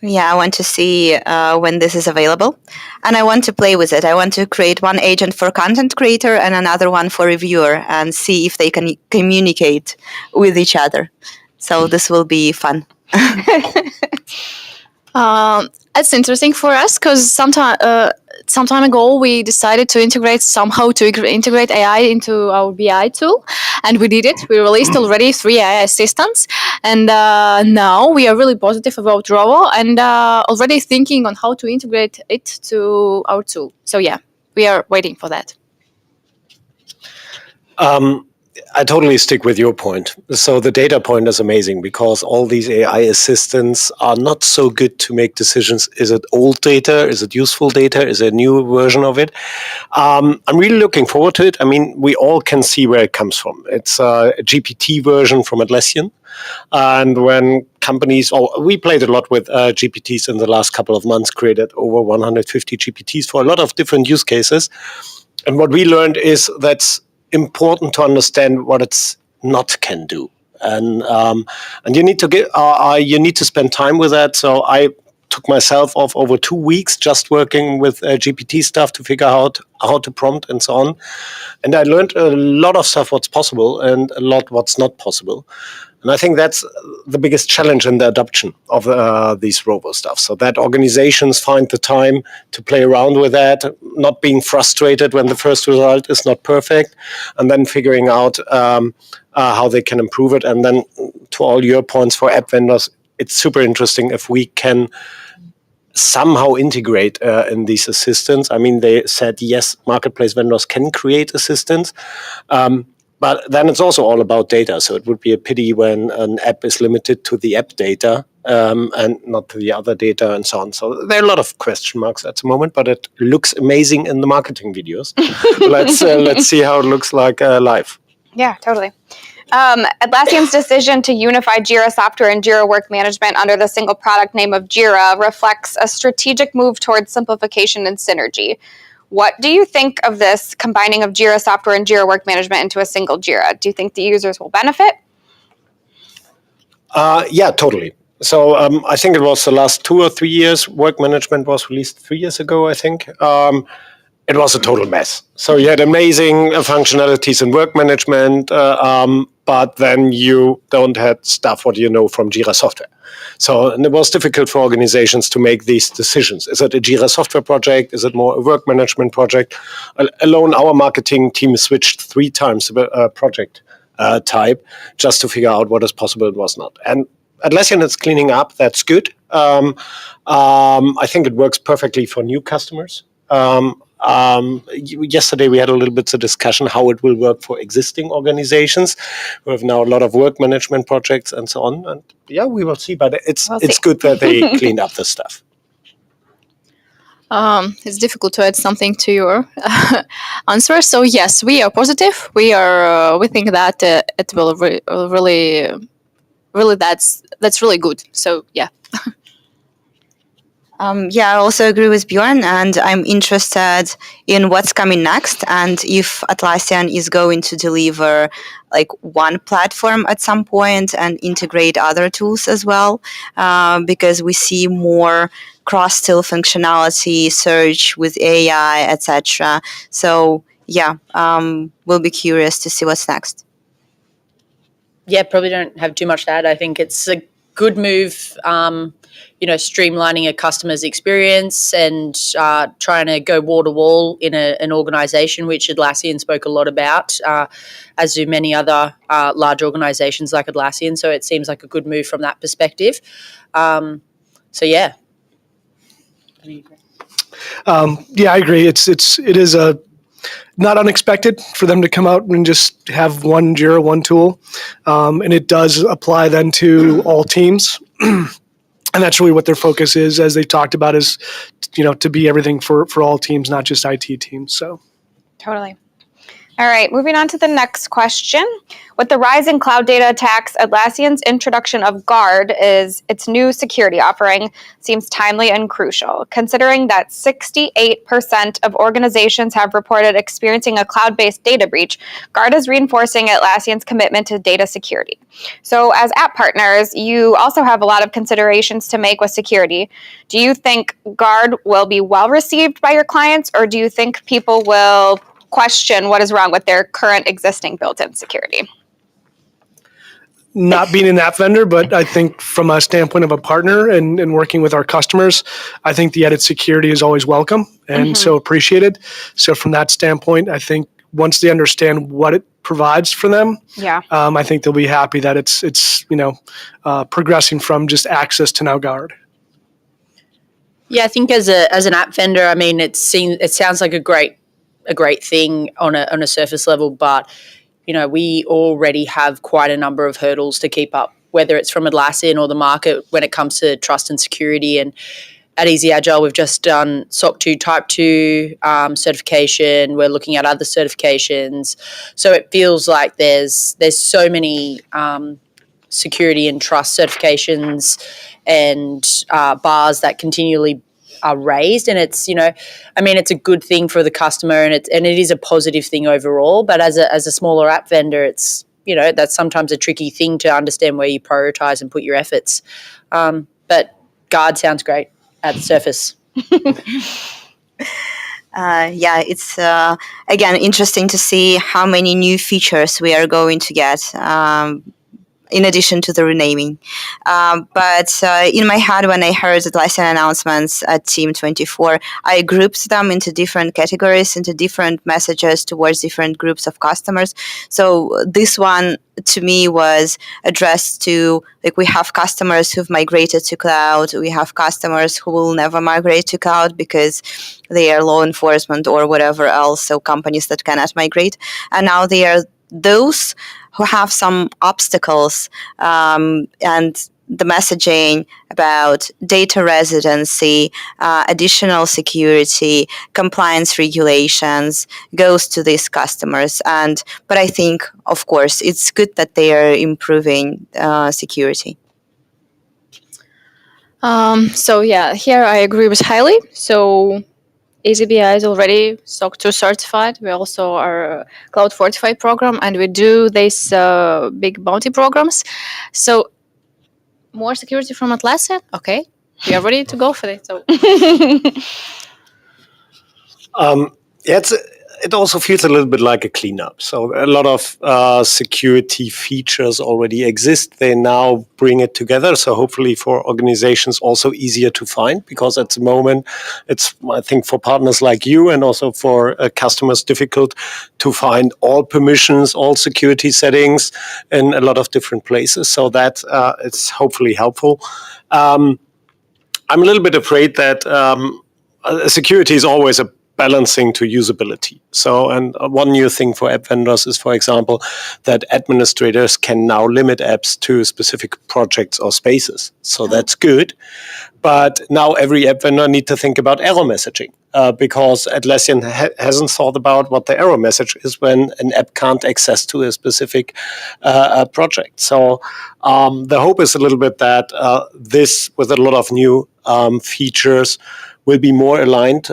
Yeah, I want to see when this is available, and I want to play with it. I want to create one agent for content creator and another one for reviewer, and see if they can communicate with each other. So this will be fun. It's interesting for us because some time ago we decided to integrate AI into our BI tool, and we did it. We released already 3 AI assistants, and now we are really positive about Rovo and already thinking on how to integrate it to our tool. So yeah, we are waiting for that. I totally stick with your point. So the data point is amazing because all these AI assistants are not so good to make decisions. Is it old data? Is it useful data? Is it a new version of it? I'm really looking forward to it. I mean, we all can see where it comes from. It's a GPT version from Atlassian. And when companies, we played a lot with GPTs in the last couple of months, created over 150 GPTs for a lot of different use cases. And what we learned is that's important to understand what it's not can do, and you need to spend time with that. So I took myself off over 2 weeks just working with GPT stuff to figure out how to prompt and so on, and I learned a lot of stuff what's possible and a lot what's not possible. And I think that's the biggest challenge in the adoption of these Rovo stuff. So that organizations find the time to play around with that, not being frustrated when the first result is not perfect, and then figuring out how they can improve it. And then to all your points for app vendors, it's super interesting if we can somehow integrate in these assistants. I mean, they said, yes, marketplace vendors can create assistants. But then it's also all about data. So it would be a pity when an app is limited to the app data and not to the other data and so on. So there are a lot of question marks at the moment, but it looks amazing in the marketing videos. Let's see how it looks like live. Yeah, totally. Atlassian's decision to unify Jira software and Jira work management under the single product name of Jira reflects a strategic move towards simplification and synergy. What do you think of this combining of Jira software and Jira work management into a single Jira? Do you think the users will benefit? Yeah, totally. So I think it was the last 2 or 3 years. Work management was released 3 years ago, I think. It was a total mess. So you had amazing functionalities in work management, but then you don't have stuff what you know from Jira software. So and it was difficult for organizations to make these decisions. Is it a Jira software project? Is it more a work management project? Alone, our marketing team switched 3 times the project type just to figure out what is possible and was not. And Atlassian is cleaning up. That's good. I think it works perfectly for new customers. Yesterday we had a little bit of discussion how it will work for existing organizations who have now a lot of work management projects and so on. And yeah, we will see. But it's good that they cleaned up this stuff. It's difficult to add something to your answer. So yes, we are positive. We think that it will really that's really good. So yeah. Yeah, I also agree with Bjorn, and I'm interested in what's coming next and if Atlassian is going to deliver like one platform at some point and integrate other tools as well, because we see more cross-till functionality, search with AI, etc. So yeah, we'll be curious to see what's next. Yeah, probably don't have too much to add. I think it's a good move. Streamlining a customer's experience and trying to go wall to wall in an organization, which Atlassian spoke a lot about, as do many other large organizations like Atlassian. So it seems like a good move from that perspective. So yeah. Yeah, I agree. It is not unexpected for them to come out and just have one Jira, one tool, and it does apply then to all teams. And that's really what their focus is, as they talked about, is to be everything for all teams, not just IT teams. So, Totally. All right, moving on to the next question. With the rise in cloud data attacks, Atlassian's introduction of Guard is its new security offering seems timely and crucial, considering that 68% of organizations have reported experiencing a cloud-based data breach. Guard is reinforcing Atlassian's commitment to data security. So as app partners, you also have a lot of considerations to make with security. Do you think Guard will be well received by your clients, or do you think people will question what is wrong with their current existing built-in security? Not being an app vendor, but I think from a standpoint of a partner and working with our customers, I think the added security is always welcome and so appreciated. So from that standpoint, I think once they understand what it provides for them, I think they'll be happy that it's progressing from just access to now Guard. Yeah, I think as an app vendor, I mean, it sounds like a great thing on a surface level, but we already have quite a number of hurdles to keep up, whether it's from Atlassian or the market when it comes to trust and security. And at Easy Agile, we've just done SOC 2 Type 2 certification. We're looking at other certifications. So it feels like there's so many security and trust certifications and bars that continually are raised, and it's it's a good thing for the customer, and it is a positive thing overall. But as a smaller app vendor, it's that's sometimes a tricky thing to understand where you prioritize and put your efforts. But Guard sounds great at the surface. It's again interesting to see how many new features we are going to get. In addition to the renaming. But in my head, when I heard Atlassian announcements at Team 24, I grouped them into different categories, into different messages towards different groups of customers. So this one, to me, was addressed to, we have customers who've migrated to cloud. We have customers who will never migrate to cloud because they are law enforcement or whatever else, so companies that cannot migrate. And now they are those who have some obstacles, and the messaging about data residency, additional security, compliance regulations goes to these customers. But I think, of course, it's good that they are improving security. Here I agree with Hailey. So AZBI is already SOC 2 certified. We also are a Cloud Fortified program, and we do these big bounty programs. So more security from Atlassian? Okay, we are ready to go for it. So it also feels a little bit like a cleanup. So a lot of security features already exist. They now bring it together. So hopefully for organizations also easier to find, because at the moment it's, I think, for partners like you and also for customers difficult to find all permissions, all security settings in a lot of different places. So that it's hopefully helpful. I'm a little bit afraid that security is always a balancing to usability. So, and one new thing for app vendors is, for example, that administrators can now limit apps to specific projects or spaces. So that's good. But now every app vendor needs to think about error messaging because Atlassian hasn't thought about what the error message is when an app can't access to a specific project. So the hope is a little bit that this, with a lot of new features, will be more aligned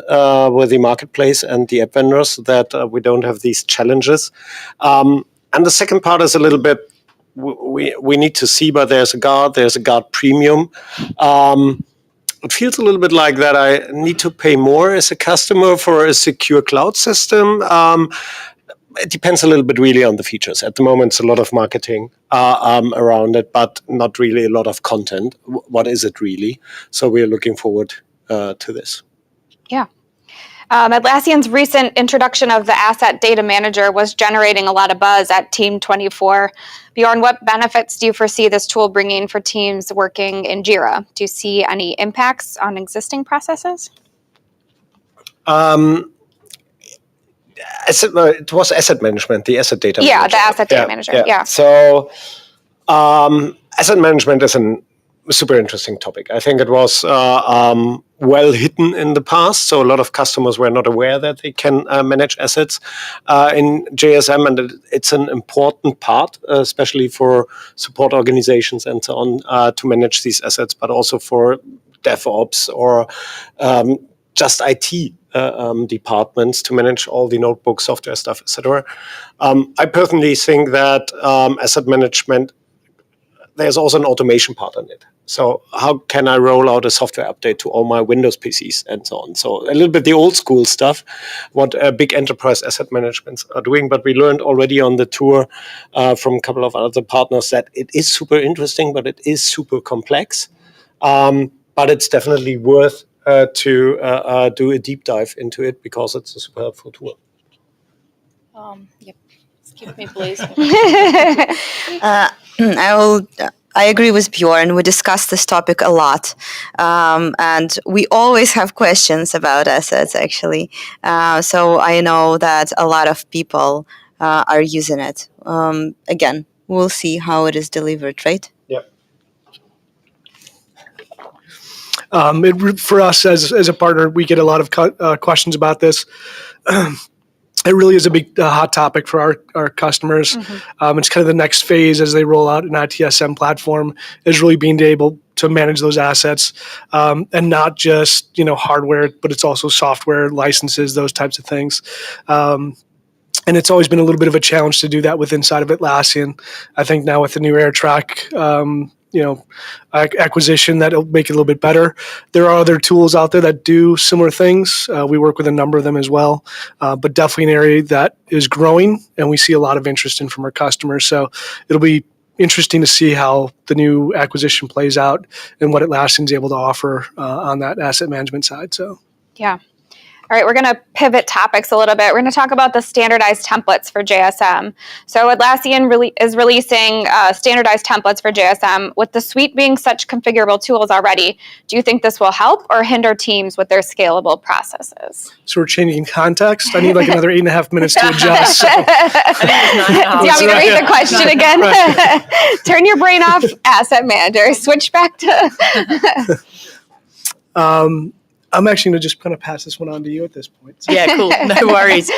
with the marketplace and the app vendors, that we don't have these challenges. And the second part is a little bit, we need to see, but there's a Guard Premium. It feels a little bit like that I need to pay more as a customer for a secure cloud system. It depends a little bit really on the features. At the moment, it's a lot of marketing around it, but not really a lot of content. What is it really? So we're looking forward to this. Yeah. Atlassian's recent introduction of the Asset Data Manager was generating a lot of buzz at Team 24. Bjorn, what benefits do you foresee this tool bringing for teams working in Jira? Do you see any impacts on existing processes? It was asset management, the asset data manager. Yeah, the Asset Data Manager. Yeah. So asset management is a super interesting topic. I think it was well hidden in the past. So a lot of customers were not aware that they can manage assets in JSM, and it's an important part, especially for support organizations and so on, to manage these assets, but also for DevOps or just IT departments to manage all the notebook software stuff, etc. I personally think that asset management, there's also an automation part in it. So how can I roll out a software update to all my Windows PCs and so on? So a little bit the old school stuff, what big enterprise asset managements are doing. But we learned already on the tour from a couple of other partners that it is super interesting, but it is super complex. But it's definitely worth to do a deep dive into it because it's a super helpful tool. Yep. Excuse me, please. I agree with Bjorn. We discussed this topic a lot, and we always have questions about assets. Actually, so I know that a lot of people are using it. Again, we'll see how it is delivered, right? For us as a partner, we get a lot of questions about this. It really is a big hot topic for our customers. It's kind of the next phase as they roll out an ITSM platform, is really being able to manage those assets, and not just hardware, but it's also software licenses, those types of things. And it's always been a little bit of a challenge to do that with inside of Atlassian. I think now with the new AirTrack acquisition, that'll make it a little bit better. There are other tools out there that do similar things. We work with a number of them as well, but definitely an area that is growing and we see a lot of interest in from our customers. So it'll be interesting to see how the new acquisition plays out and what Atlassian's able to offer on that asset management side. So Yeah. All right, we're going to pivot topics a little bit. We're going to talk about the standardized templates for JSM. So Atlassian is releasing standardized templates for JSM. With the suite being such configurable tools already, do you think this will help or hinder teams with their scalable processes? So we're changing context. I need like another 8.5 minutes to adjust. So. Do you want me to read the question again? Turn your brain off, asset manager. Switch back to... I'm actually going to just kind of pass this one on to you at this point. So. Yeah, cool. No worries.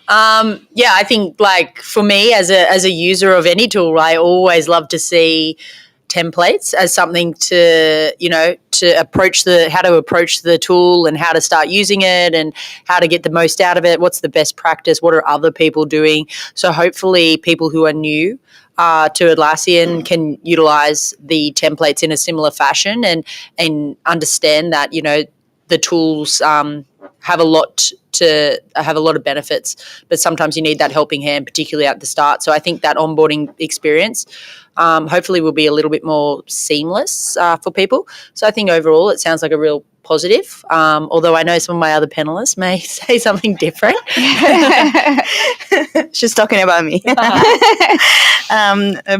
I think like for me as a user of any tool, I always love to see templates as something to approach the tool and how to start using it and how to get the most out of it. What's the best practice? What are other people doing? So hopefully people who are new to Atlassian can utilize the templates in a similar fashion and understand that, the tools have a lot of benefits, but sometimes you need that helping hand, particularly at the start. So I think that onboarding experience hopefully will be a little bit more seamless for people. So I think overall it sounds like a real positive, although I know some of my other panelists may say something different. She's talking about me.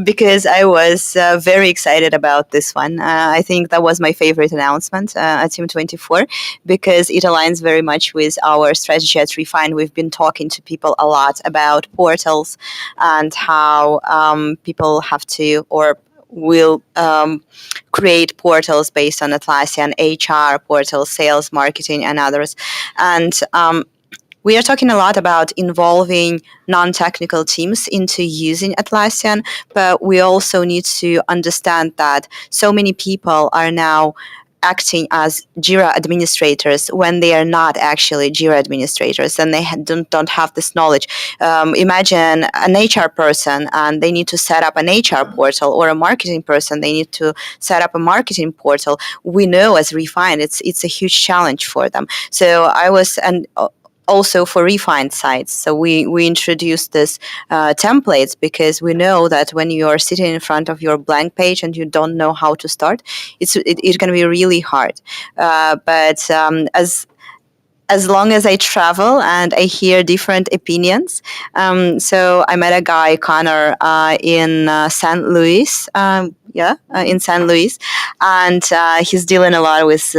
Because I was very excited about this one. I think that was my favorite announcement at Team 24 because it aligns very much with our strategy at Refine. We've been talking to people a lot about portals and how people have to or will create portals based on Atlassian, HR portals, sales, marketing, and others. And we are talking a lot about involving non-technical teams into using Atlassian, but we also need to understand that so many people are now acting as Jira administrators when they are not actually Jira administrators and they don't have this knowledge. Imagine an HR person and they need to set up an HR portal, or a marketing person, they need to set up a marketing portal. We know as Refine, it's a huge challenge for them. So also for refined sites. So we introduced this templates because we know that when you are sitting in front of your blank page and you don't know how to start, it's going to be really hard. But as long as I travel and I hear different opinions, so I met a guy, Connor, in St. Louis, in St. Louis, and he's dealing a lot with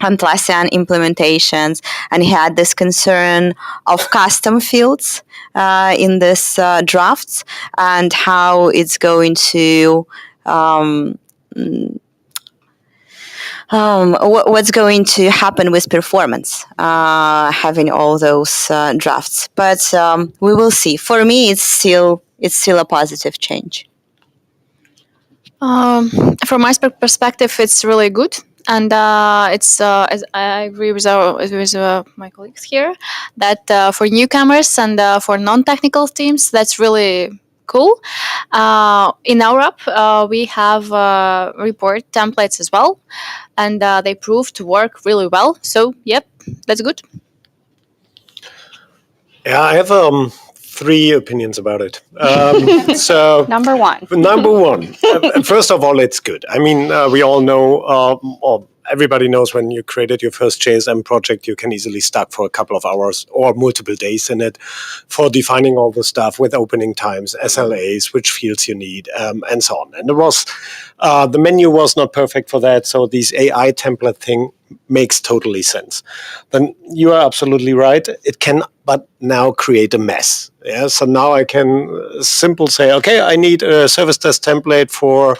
Atlassian implementations, and he had this concern of custom fields in this drafts and how it's going to what's going to happen with performance, having all those drafts. But we will see. For me, it's still a positive change. From my perspective, it's really good. And as I agree with my colleagues here, that for newcomers and for non-technical teams, that's really cool. In our app, we have report templates as well, and they prove to work really well. So, yep, that's good. Yeah, I have 3 opinions about it. So Number one. number one, first of all, it's good. I mean, we all know, or everybody knows, when you created your first JSM project, you can easily start for a couple of hours or multiple days in it for defining all the stuff with opening times, SLAs, which fields you need, and so on. And it was the menu was not perfect for that, so this AI template thing makes totally sense. Then you are absolutely right. It can, but now create a mess. Yeah. So now I can simple say, okay, I need a service desk template for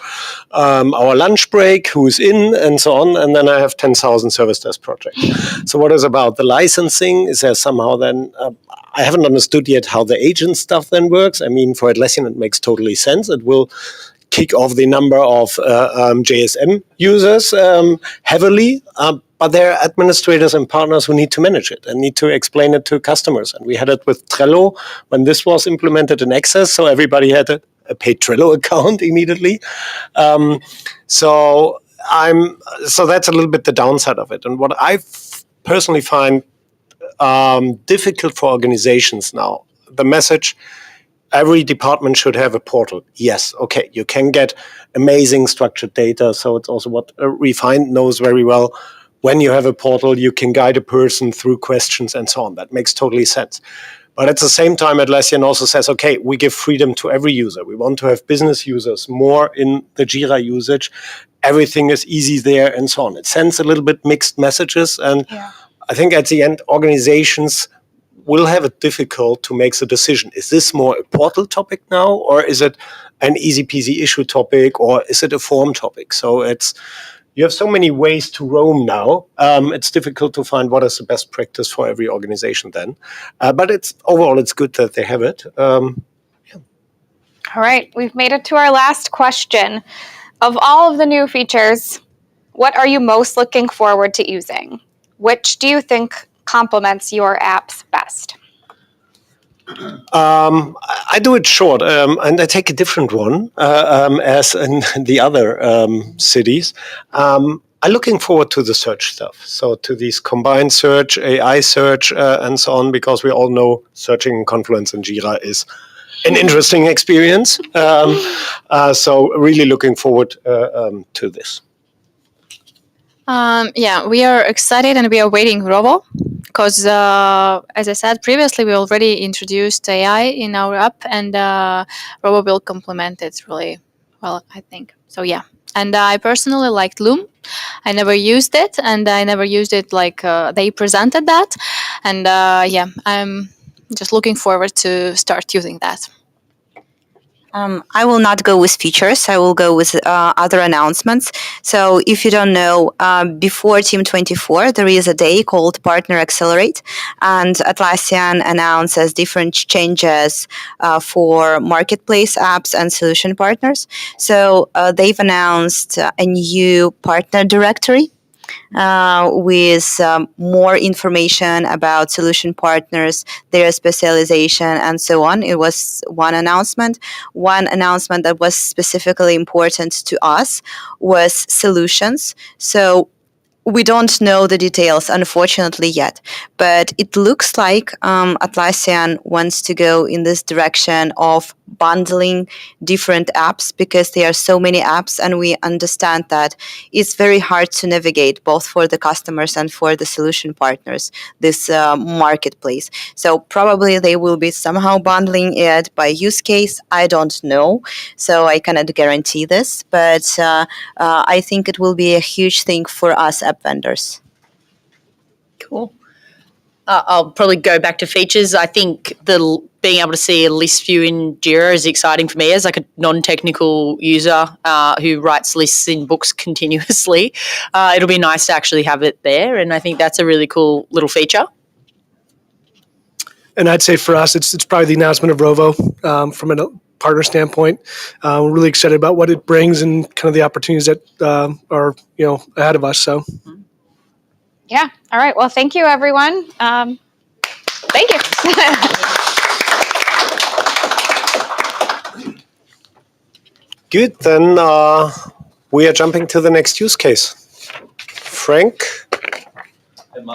our lunch break, who's in, and so on. And then I have 10,000 service desk projects. So what is about the licensing? Is there somehow then, I haven't understood yet how the agent stuff then works. I mean, for Atlassian, it makes totally sense. It will kick off the number of JSM users heavily, but there are administrators and partners who need to manage it and need to explain it to customers. And we had it with Trello when this was implemented in Access, so everybody had a paid Trello account immediately. So that's a little bit the downside of it. And what I personally find difficult for organizations now, the message, every department should have a portal. Yes, okay, you can get amazing structured data. So it's also what Refined knows very well. When you have a portal, you can guide a person through questions and so on. That makes totally sense. But at the same time, Atlassian also says, okay, we give freedom to every user. We want to have business users more in the Jira usage. Everything is easy there and so on. It sends a little bit mixed messages. And I think at the end, organizations will have it difficult to make the decision. Is this more a portal topic now, or is it an easy peasy issue topic, or is it a form topic? So you have so many ways to roam now. It's difficult to find what is the best practice for every organization then. But overall, it's good that they have it. All right, we've made it to our last question. Of all of the new features, what are you most looking forward to using? Which do you think complements your apps best? I do it short, and I take a different one as in the other cities. I'm looking forward to the search stuff, so to these combined search, AI search, and so on, because we all know searching in Confluence and Jira is an interesting experience. So really looking forward to this. We are excited and we are waiting Robo because, as I said previously, we already introduced AI in our app, and Robo will complement it really well, I think. So, yeah. And I personally liked Loom. I never used it, and I never used it like they presented that. And I'm just looking forward to start using that. I will not go with features. I will go with other announcements. So if you don't know, before Team 24, there is a day called Partner Accelerate, and Atlassian announces different changes for marketplace apps and solution partners. So they've announced a new partner directory with more information about solution partners, their specialization, and so on. It was one announcement. One announcement that was specifically important to us was solutions. So we don't know the details, unfortunately, yet, but it looks like Atlassian wants to go in this direction of bundling different apps, because there are so many apps, and we understand that it's very hard to navigate both for the customers and for the solution partners, this marketplace. So probably they will be somehow bundling it by use case. I don't know, so I cannot guarantee this, but I think it will be a huge thing for us app vendors. Cool. I'll probably go back to features. I think being able to see a list view in Jira is exciting for me as like a non-technical user who writes lists in books continuously. It'll be nice to actually have it there, and I think that's a really cool little feature. And I'd say for us, it's probably the announcement of Rovo from a partner standpoint. We're really excited about what it brings and kind of the opportunities that are ahead of us. So. Yeah. All right. Well, thank you, everyone. Thank you. Good. Then we are jumping to the next use case. Frank and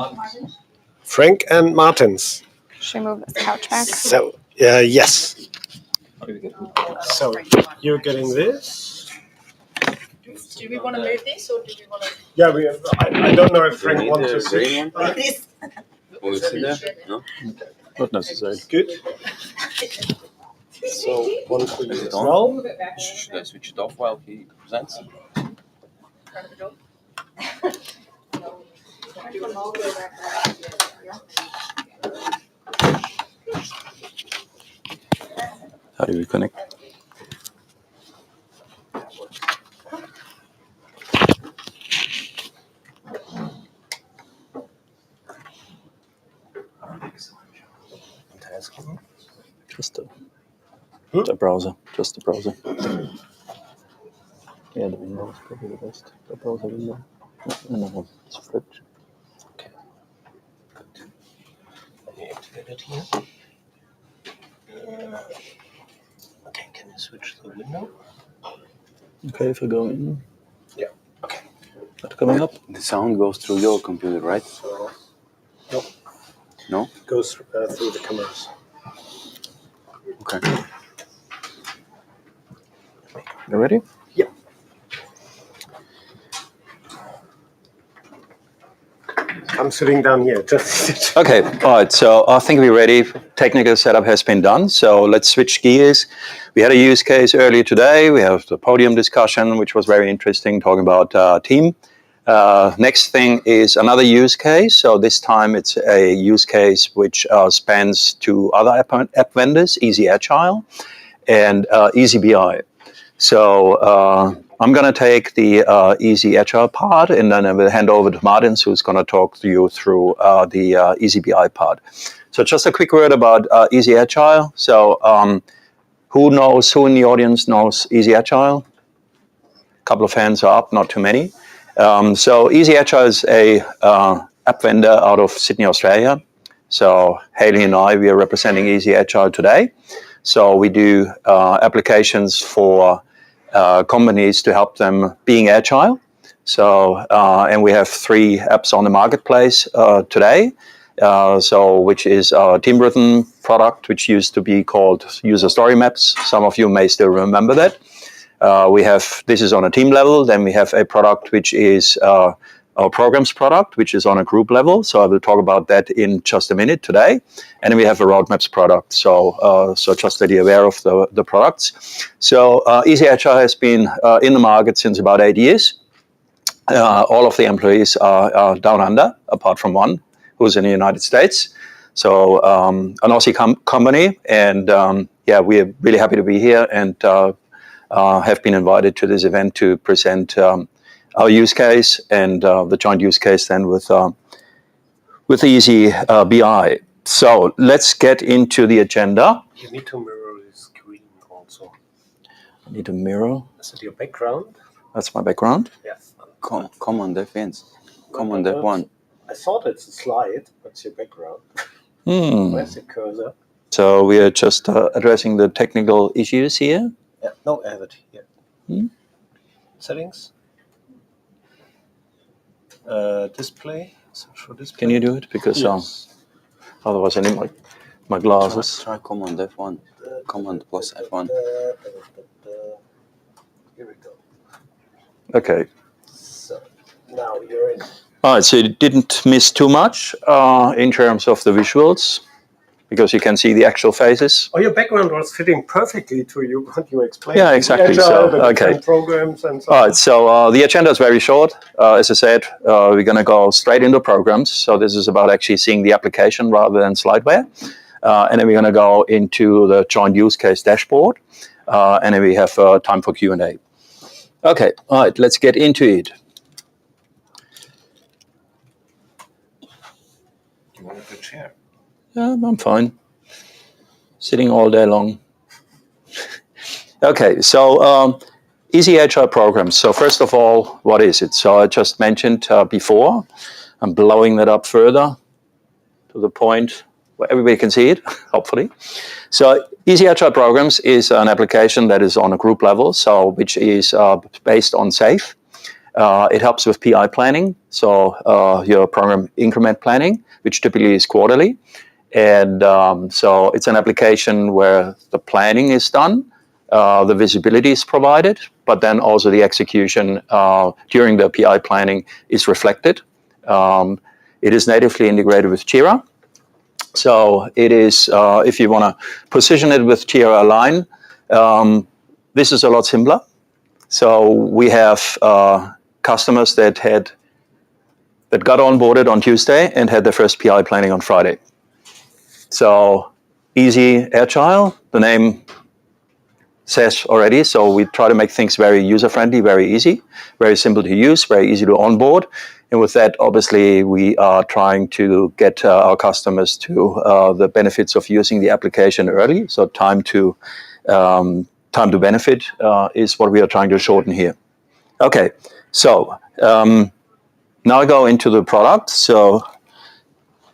Martins. Should we move this couch back? So yes. So you're getting this. Do we want to move this, or do we want to? Yeah, I don't know if Frank wants to see. Will you sit there? No? Not necessary. Good. So one for you as well. Should I switch it off while he presents? How do we connect? Just the browser. Just the browser. Yeah, the window is probably the best. The browser window. No, it's flipped. Okay. Good. Let me activate it here. Okay, can you switch the window? Okay, if I go in. Yeah. Okay. Not coming up. The sound goes through your computer, right? So, nope. No? It goes through the cameras. Okay. You ready? Yeah. I'm sitting down here. Just Okay, all right, so I think we're ready. Technical setup has been done, so let's switch gears. We had a use case earlier today. We have the podium discussion, which was very interesting, talking about team. Next thing is another use case. So this time it's a use case which spans two other app vendors, Easy Agile and Easy BI. So I'm going to take the Easy Agile part, and then I will hand over to Martins, who's going to talk to you through the Easy BI part. So just a quick word about Easy Agile. So who in the audience knows Easy Agile? A couple of hands are up, not too many. So Easy Agile is a app vendor out of Sydney, Australia. So Haley and I, we are representing Easy Agile today. So we do applications for companies to help them being agile. So and we have 3 apps on the marketplace today. Which is our team-written product, which used to be called User Story Maps. Some of you may still remember that. This is on a team level. Then we have a product which is our programs product, which is on a group level. So I will talk about that in just a minute today. And then we have a roadmaps product. So just that you're aware of the products. So Easy Agile has been in the market since about 8 years. All of the employees are down under, apart from one who's in the United States. So an Aussie company. And we're really happy to be here and have been invited to this event to present our use case and the joint use case then with Easy BI. So let's get into the agenda. you need to mirror the screen also. I need a mirror. Is it your background? That's my background. Yes. Come on, Dev Jens. Come on, Dev one. I thought it's a slide, but it's your background. Where's the cursor? So we are just addressing the technical issues here. Yeah, no, I have it here. Settings. Display. Social display. Can you do it? Because yes. Otherwise I need my glasses. Try Command F1. Command plus F1. Here we go. Okay. So now you're in. All right, so you didn't miss too much in terms of the visuals. because you can see the actual phases. Oh, your background was fitting perfectly to you, what you explained. Yeah, exactly. The agile, So, the okay. different programs and so All on. right, so the agenda is very short. As I said, we're going to go straight into programs. So this is about actually seeing the application rather than slideware. And then we're going to go into the joint use case dashboard. And then we have time for Q&A. Okay, all right, let's get into it. You wanted to chair? I'm fine. Sitting all day long. Okay, so easy agile programs. So first of all, what is it? So I just mentioned before. I'm blowing that up further to the point where everybody can see it, hopefully. So easy agile programs is an application that is on a group level, so which is based on SAFe. It helps with PI planning, so your program increment planning, which typically is quarterly. And so it's an application where the planning is done, the visibility is provided, but then also the execution during the PI planning is reflected. It is natively integrated with Jira. So it is, if you want to position it with Jira Align, this is a lot simpler. So we have customers that got onboarded on Tuesday and had their first PI planning on Friday. So easy agile, the name says already. So we try to make things very user-friendly, very easy, very simple to use, very easy to onboard. And with that, obviously, we are trying to get our customers to the benefits of using the application early. So time to benefit is what we are trying to shorten here. Okay, so now I go into the product. So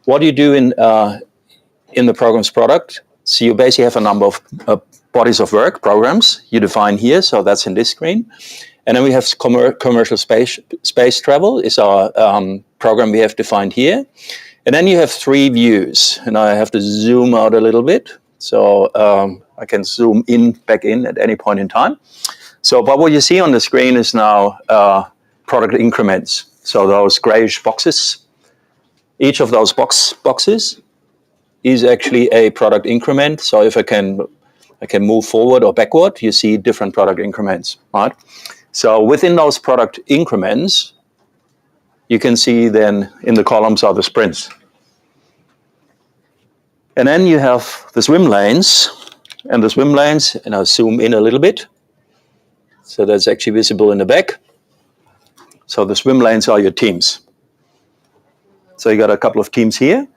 what do you do in the programs product? So you basically have a number of bodies of work, programs you define here. So that's in this screen. And then we have commercial space travel is our program we have defined here. And then you have three views. And I have to zoom out a little bit. So I can zoom back in at any point in time. So but what you see on the screen is now product increments. So those grayish boxes. Each of those boxes is actually a product increment. So if I can move forward or backward, you see different product increments, right? So within those product increments, you can see then in the columns are the sprints. And then you have the swim lanes, and the swim lanes, and I'll zoom in a little bit. So that's actually visible in the back. So the swim lanes are your teams. So you got a couple of teams here.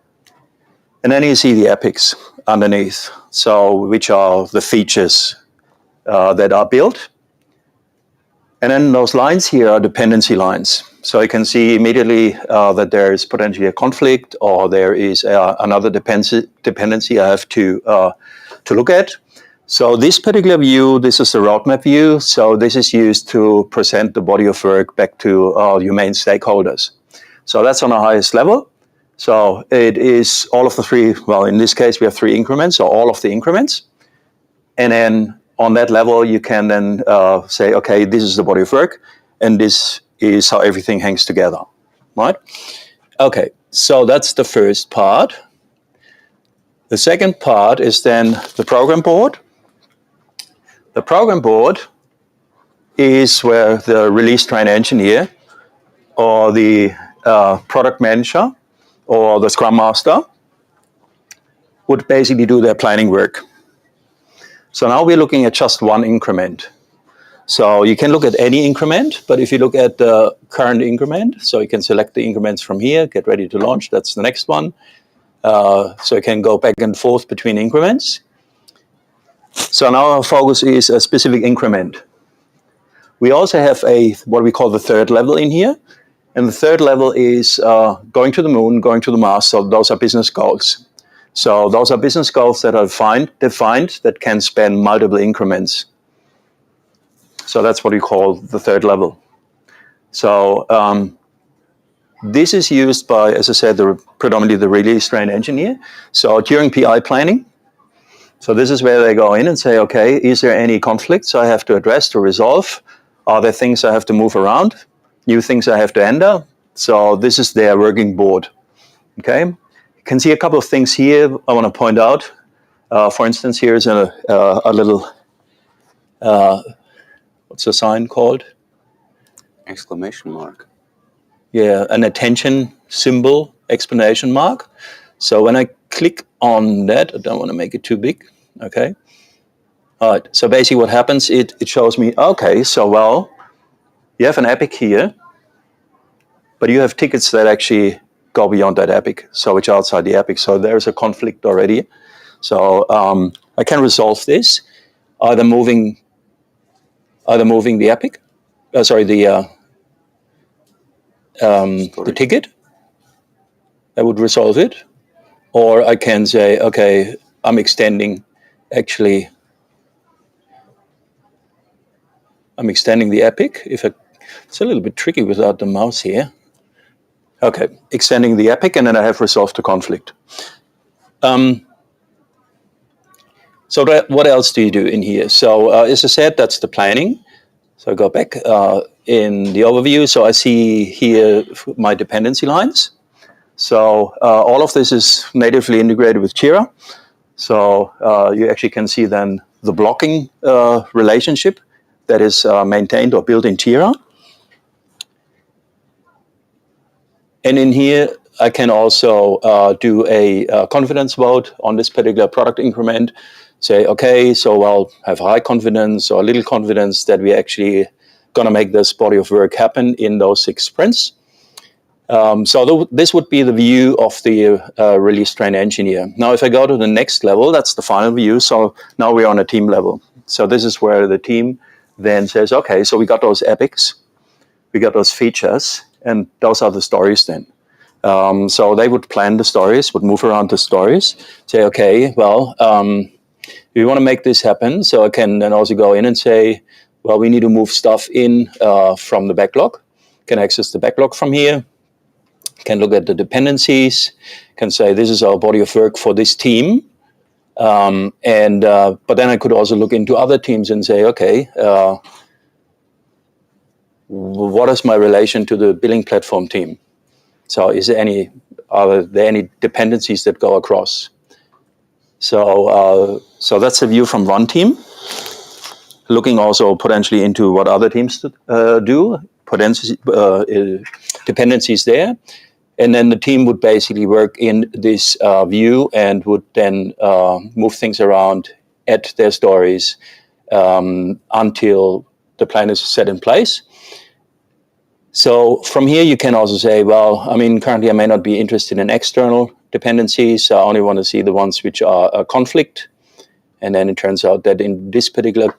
And then you see the epics underneath, so which are the features that are built. And then those lines here are dependency lines. So you can see immediately that there is potentially a conflict, or there is another dependency I have to look at. So this particular view, this is the roadmap view. So this is used to present the body of work back to your main stakeholders. So that's on the highest level. So it is all of the three, well, in this case, we have three increments, so all of the increments. And then on that level, you can then say, okay, this is the body of work, and this is how everything hangs together, right? Okay, so that's the first part. The second part is then the program board. The program board is where the release train engineer or the product manager or the Scrum Master would basically do their planning work. So now we're looking at just one increment. So you can look at any increment, but if you look at the current increment, so you can select the increments from here, get ready to launch, that's the next one. So you can go back and forth between increments. So now our focus is a specific increment. We also have what we call the third level in here. And the third level is going to the moon, going to the Mars. So those are business goals. So those are business goals that are defined that can span multiple increments. So that's what we call the third level. So this is used by, as I said, predominantly the release train engineer. So during PI planning, so this is where they go in and say, okay, is there any conflicts I have to address, to resolve? Are there things I have to move around? New things I have to enter? So this is their working board. Okay. You can see a couple of things here I want to point out. For instance, here's a little, what's the sign called? Exclamation mark. Yeah, an attention symbol, exclamation mark. So when I click on that, I don't want to make it too big, okay? All right, so basically what happens, it shows me, okay, so well, you have an epic here, but you have tickets that actually go beyond that epic, so it's outside the epic. So there's a conflict already. So I can resolve this, either moving the epic, the ticket, that would resolve it. Or I can say, okay, I'm extending the epic. It's a little bit tricky without the mouse here. Okay, extending the epic, and then I have resolved the conflict. So what else do you do in here? So as I said, that's the planning. So I go back in the overview. So I see here my dependency lines. So all of this is natively integrated with Jira. So you actually can see then the blocking relationship that is maintained or built in Jira. And in here, I can also do a confidence vote on this particular product increment. Say, okay, so I'll have high confidence or little confidence that we actually going to make this body of work happen in those 6 sprints. So this would be the view of the release train engineer. Now, if I go to the next level, that's the final view. So now we're on a team level. So this is where the team then says, okay, so we got those epics, we got those features, and those are the stories then. So they would plan the stories, would move around the stories, say, okay, well, we want to make this happen. So I can then also go in and say, well, we need to move stuff in from the backlog, can access the backlog from here, can look at the dependencies, can say this is our body of work for this team. But then I could also look into other teams and say, okay, what is my relation to the billing platform team? So are there any dependencies that go across? So that's a view from one team. Looking also potentially into what other teams do, dependencies there. And then the team would basically work in this view and would then move things around, add their stories until the plan is set in place. So from here, you can also say, well, I mean, currently I may not be interested in external dependencies. I only want to see the ones which are a conflict. And then it turns out that in this particular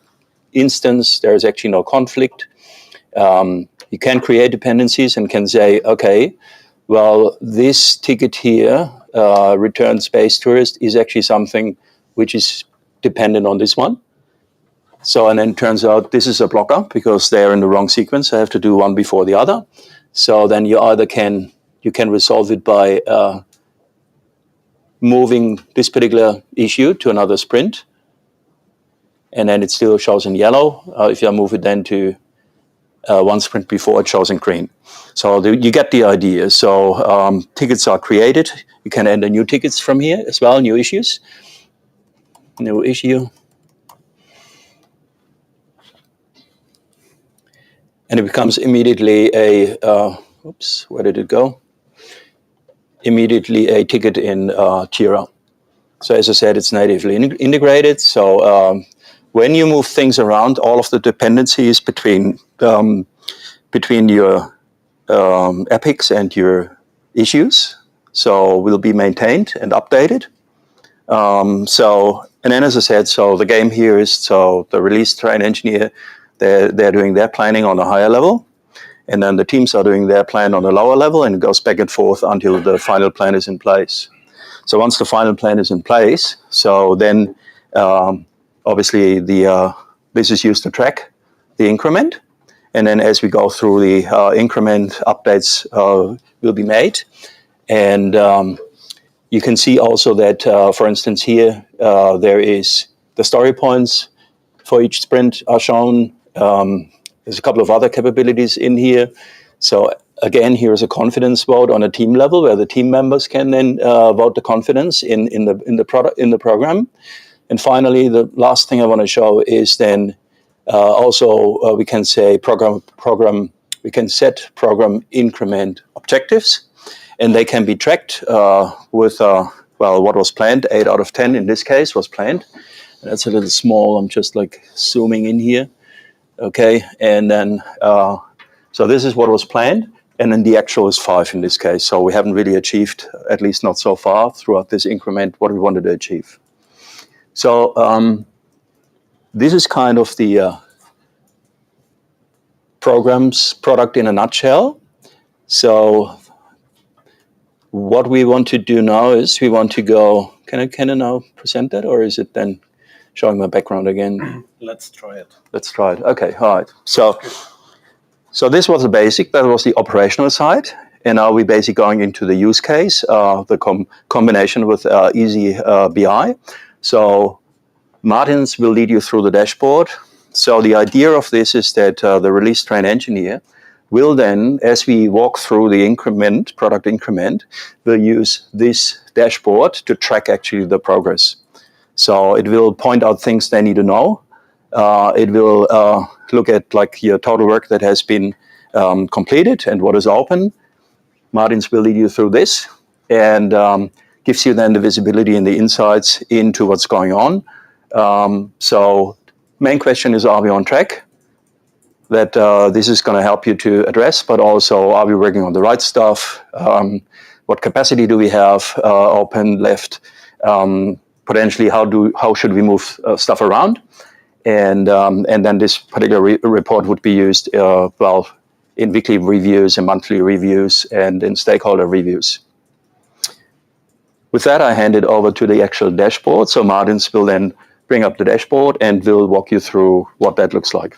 instance, there is actually no conflict. You can create dependencies and can say, okay, well, this ticket here, return space tourist, is actually something which is dependent on this one. So, and then it turns out this is a blocker because they're in the wrong sequence. I have to do one before the other. So then you either can resolve it by moving this particular issue to another sprint, and then it still shows in yellow. If you move it then to one sprint before, it shows in green. So you get the idea. So tickets are created. You can enter new tickets from here as well, new issues. New issue. And it becomes immediately where did it go? Immediately a ticket in Jira. So as I said, it's natively integrated. So when you move things around, all of the dependencies between your epics and your issues, so will be maintained and updated. And then as I said, so the game here is, so the release train engineer, they're doing their planning on a higher level, and then the teams are doing their plan on a lower level, and it goes back and forth until the final plan is in place. So once the final plan is in place, so then obviously this is used to track the increment, and then as we go through the increment, updates will be made. And you can see also that, for instance, here there is the story points for each sprint are shown. There's a couple of other capabilities in here. So Again, here is a confidence vote on a team level where the team members can then vote the confidence in the program. And finally, the last thing I want to show is then also we can say we can set program increment objectives, and they can be tracked with what was planned. 8 out of 10 in this case was planned. That's a little small. I'm just like zooming in here. Okay, and then so this is what was planned, and then the actual is 5 in this case. So we haven't really achieved, at least not so far throughout this increment, what we wanted to achieve. So this is kind of the program's product in a nutshell. So what we want to do now is we want to go. Can I now present that, or is it then showing my background again? Let's try it. Let's try it. Okay, all right. So this was the basic. That was the operational side, and now we're basically going into the use case, the combination with Easy BI. So Martins will lead you through the dashboard. So the idea of this is that the release train engineer will then, as we walk through the product increment, will use this dashboard to track actually the progress. So it will point out things they need to know. It will look at like your total work that has been completed and what is open. Martins will lead you through this and gives you then the visibility and the insights into what's going on. So main question is, are we on track? That this is going to help you to address, but also, are we working on the right stuff? What capacity do we have open, left? Potentially, how should we move stuff around? And then this particular report would be used in weekly reviews and monthly reviews and in stakeholder reviews. With that, I hand it over to the actual dashboard. So Martins will then bring up the dashboard and will walk you through what that looks like.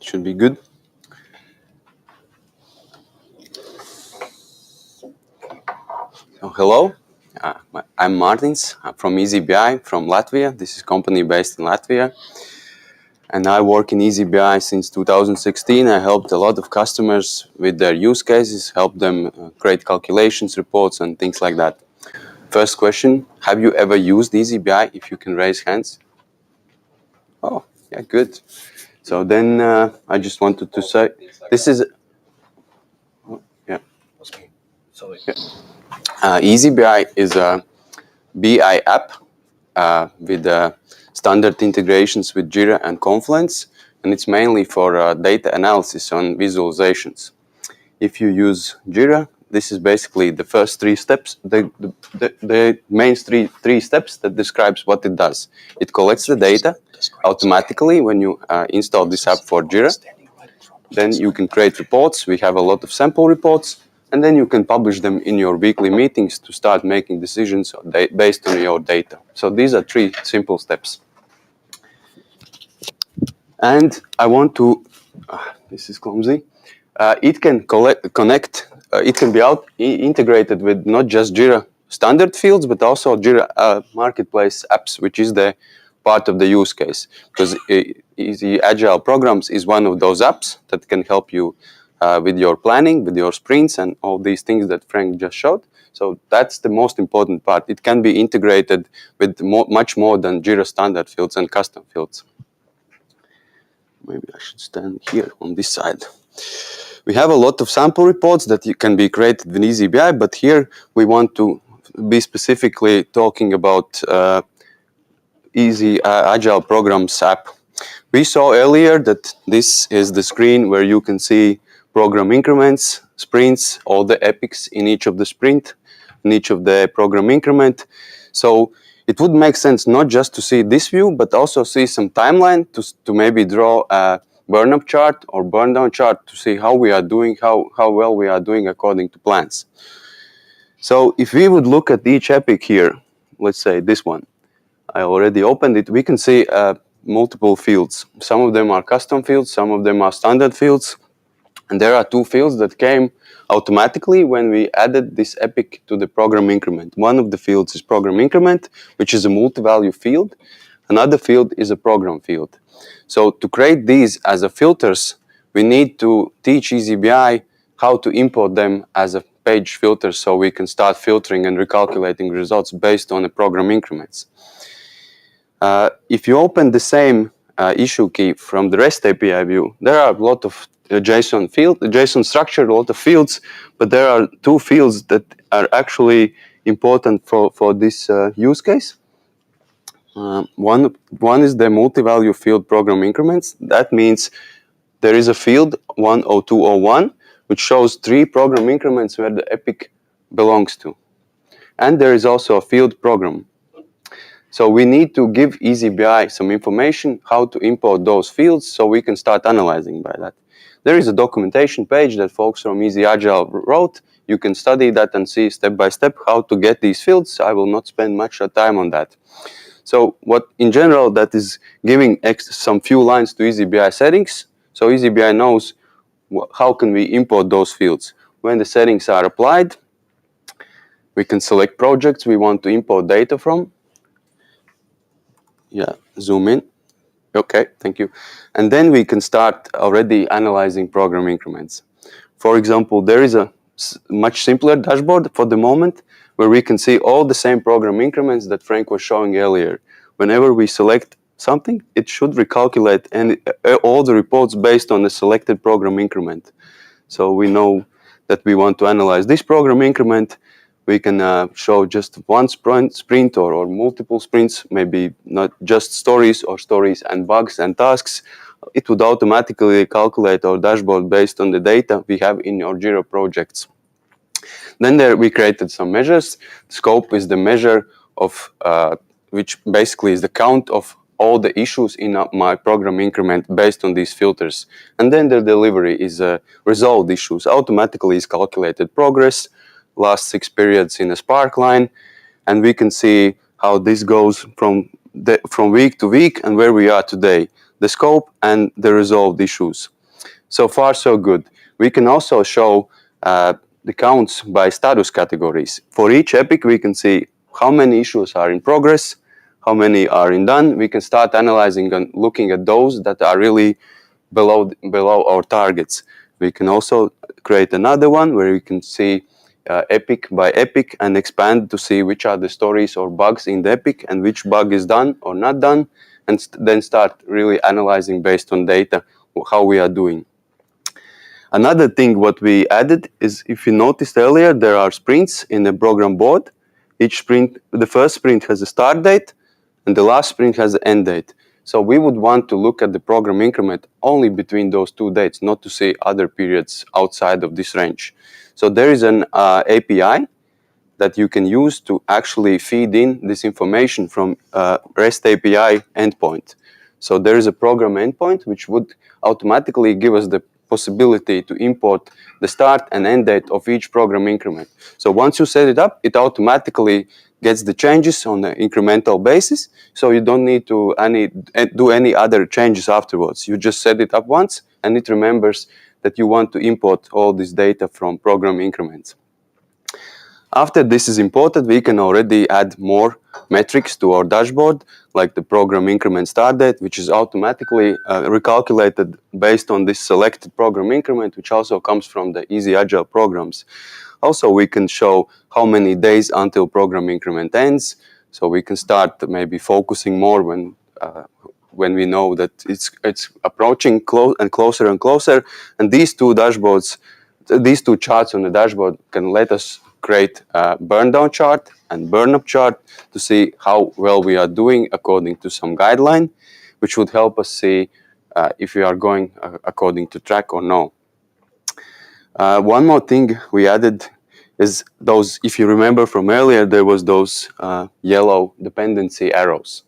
Should be good. So hello, I'm Martins. I'm from EasyBI from Latvia. This is a company based in Latvia. And I work in EasyBI since 2016. I helped a lot of customers with their use cases, helped them create calculations, reports, and things like that. First question, have you ever used EasyBI? If you can raise hands. Oh, yeah, good. So then I just wanted to say, this is, EasyBI is a BI app with standard integrations with Jira and Confluence, and it's mainly for data analysis and visualizations. If you use Jira, this is basically the first 3 steps, the main three steps that describes what it does. It collects the data automatically when you install this app for Jira. Then you can create reports. We have a lot of sample reports, and then you can publish them in your weekly meetings to start making decisions based on your data. So these are 3 simple steps. And I want to, this is clumsy. It can connect. It can be integrated with not just Jira standard fields, but also Jira Marketplace apps, which is the part of the use case. Because Easy Agile Programs is one of those apps that can help you with your planning, with your sprints, and all these things that Frank just showed. So that's the most important part. It can be integrated with much more than Jira standard fields and custom fields. Maybe I should stand here on this side. We have a lot of sample reports that can be created with EasyBI, but here we want to be specifically talking about Easy Agile Programs app. We saw earlier that this is the screen where you can see program increments, sprints, all the epics in each of the sprint, in each of the program increment. So it would make sense not just to see this view, but also see some timeline to maybe draw burn up chart or burn down chart to see how we are doing, how well we are doing according to plans. So if we would look at each epic here, let's say this one, I already opened it, we can see multiple fields. Some of them are custom fields, some of them are standard fields. And there are two fields that came automatically when we added this epic to the program increment. One of the fields is program increment, which is a multi-value field. Another field is a program field. So to create these as a filters, we need to teach EasyBI how to import them as a page filter so we can start filtering and recalculating results based on the program increments. If you open the same issue key from the REST API view, there are a lot of JSON structure, a lot of fields, but there are two fields that are actually important for this use case. One is the multi-value field program increments. That means there is a field 10201 which shows 3 program increments where the epic belongs to. And there is also a field program. So we need to give EasyBI some information how to import those fields so we can start analyzing by that. There is a documentation page that folks from Easy Agile wrote. You can study that and see step by step how to get these fields. I will not spend much time on that. So what in general that is giving some few lines to EasyBI settings. So EasyBI knows how can we import those fields. When the settings are applied, we can select projects we want to import data from. Yeah, zoom in. Okay, thank you. And then we can start already analyzing program increments. For example, there is a much simpler dashboard for the moment where we can see all the same program increments that Frank was showing earlier. Whenever we select something, it should recalculate all the reports based on the selected program increment. So we know that we want to analyze this program increment. We can show just one sprint or multiple sprints, maybe not just stories or stories and bugs and tasks. It would automatically calculate our dashboard based on the data we have in our Jira projects. Then there we created some measures. Scope is the measure of which basically is the count of all the issues in my program increment based on these filters. And then the delivery is resolved issues. Automatically is calculated progress, last 6 periods in a Spark line, and we can see how this goes from week to week and where we are today, the scope and the resolved issues. So far, so good. We can also show the counts by status categories. For each epic, we can see how many issues are in progress, how many are in done. We can start analyzing and looking at those that are really below our targets. We can also create another one where we can see epic by epic and expand to see which are the stories or bugs in the epic and which bug is done or not done, and then start really analyzing based on data how we are doing. Another thing what we added is, if you noticed earlier, there are sprints in the program board. Each sprint, the first sprint has a start date and the last sprint has an end date. So we would want to look at the program increment only between those 2 dates, not to see other periods outside of this range. So there is an API that you can use to actually feed in this information from REST API endpoint. So there is a program endpoint which would automatically give us the possibility to import the start and end date of each program increment. So once you set it up, it automatically gets the changes on the incremental basis. So you don't need to do any other changes afterwards. You just set it up once and it remembers that you want to import all this data from program increments. After this is imported, we can already add more metrics to our dashboard, like the program increment start date, which is automatically recalculated based on this selected program increment, which also comes from the Easy Agile programs. Also, we can show how many days until program increment ends, so we can start maybe focusing more when we know that it's approaching closer and closer. And these two dashboards, these two charts on the dashboard can let us create a burn down chart and burn up chart to see how well we are doing according to some guideline, which would help us see if we are going according to track or no. One more thing we added is those, if you remember from earlier, there was those yellow dependency arrows.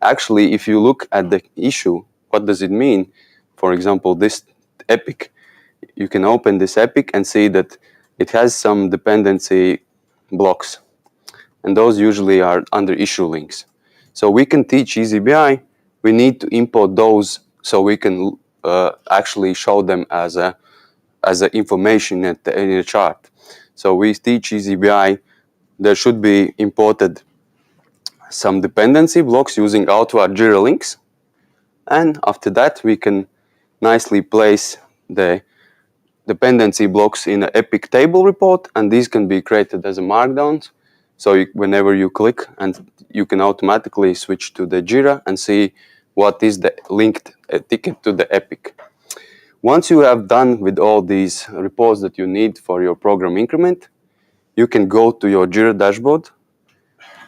Actually, if you look at the issue, what does it mean? for example, this epic, you can open this epic and see that it has some dependency blocks. And those usually are under issue links. So we can teach EasyBI. We need to import those so we can actually show them as a information in a chart. So we teach EasyBI. There should be imported some dependency blocks using outward Jira links. And after that, we can nicely place the dependency blocks in an epic table report, and these can be created as a markdowns. So whenever you click, and you can automatically switch to the Jira and see what is the linked ticket to the epic. Once you have done with all these reports that you need for your program increment, you can go to your Jira dashboard,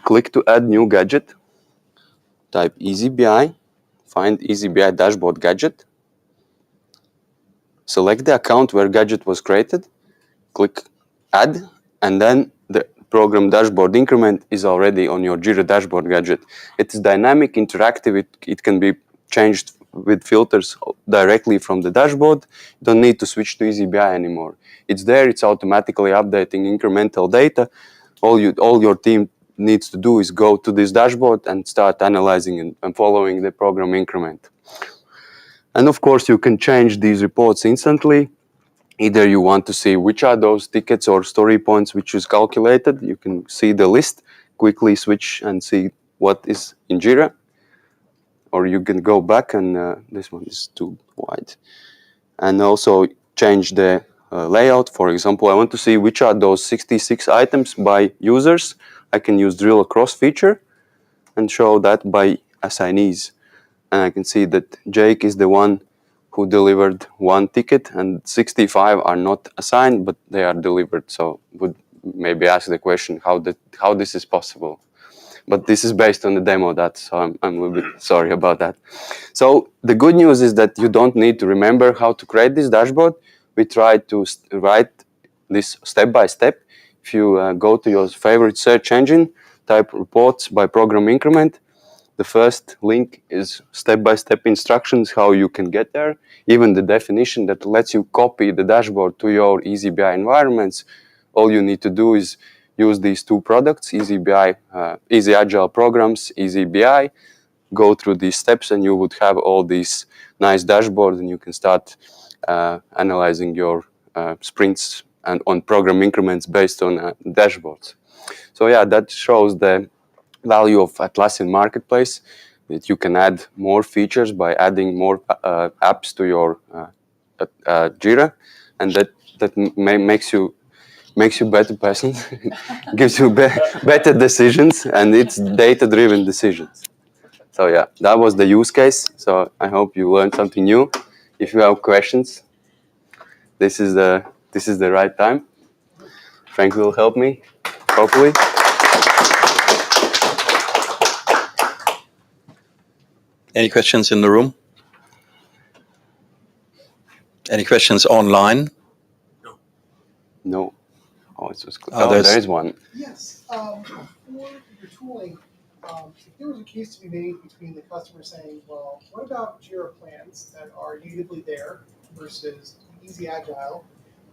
click to add new gadget, type EasyBI, find EasyBI dashboard gadget, select the account where gadget was created, click add, and then the program dashboard increment is already on your Jira dashboard gadget. It is dynamic, interactive, it can be changed with filters directly from the dashboard. You don't need to switch to EasyBI anymore. It's there, it's automatically updating incremental data. All your team needs to do is go to this dashboard and start analyzing and following the program increment. And of course, you can change these reports instantly. Either you want to see which are those tickets or story points which is calculated. You can see the list, quickly switch and see what is in Jira. Or you can go back and this one is too wide. And also change the layout. For example, I want to see which are those 66 items by users. I can use drill across feature and show that by assignees. And I can see that Jake is the one who delivered one ticket and 65 are not assigned, but they are delivered. So would maybe ask the question how this is possible. But this is based on the demo data, so I'm a little bit sorry about that. So the good news is that you don't need to remember how to create this dashboard. We tried to write this step by step. If you go to your favorite search engine, type reports by program increment, the first link is step-by-step instructions how you can get there. Even the definition that lets you copy the dashboard to your EasyBI environments. All you need to do is use these two products, EasyBI, Easy Agile Programs, EasyBI, go through these steps and you would have all these nice dashboards and you can start analyzing your sprints and on program increments based on dashboards. So yeah, that shows the value of Atlassian Marketplace, that you can add more features by adding more apps to your Jira, and that makes you better person, gives you better decisions, and it's data-driven decisions. So yeah, that was the use case. So I hope you learned something new. If you have questions, this is the right time. Frank will help me, hopefully. Any questions in the room? Any questions online? No. Oh, it's just there is one. Yes. For your tooling, if there was a case to be made between the customer saying, well, what about Jira plans that are natively there versus Easy Agile?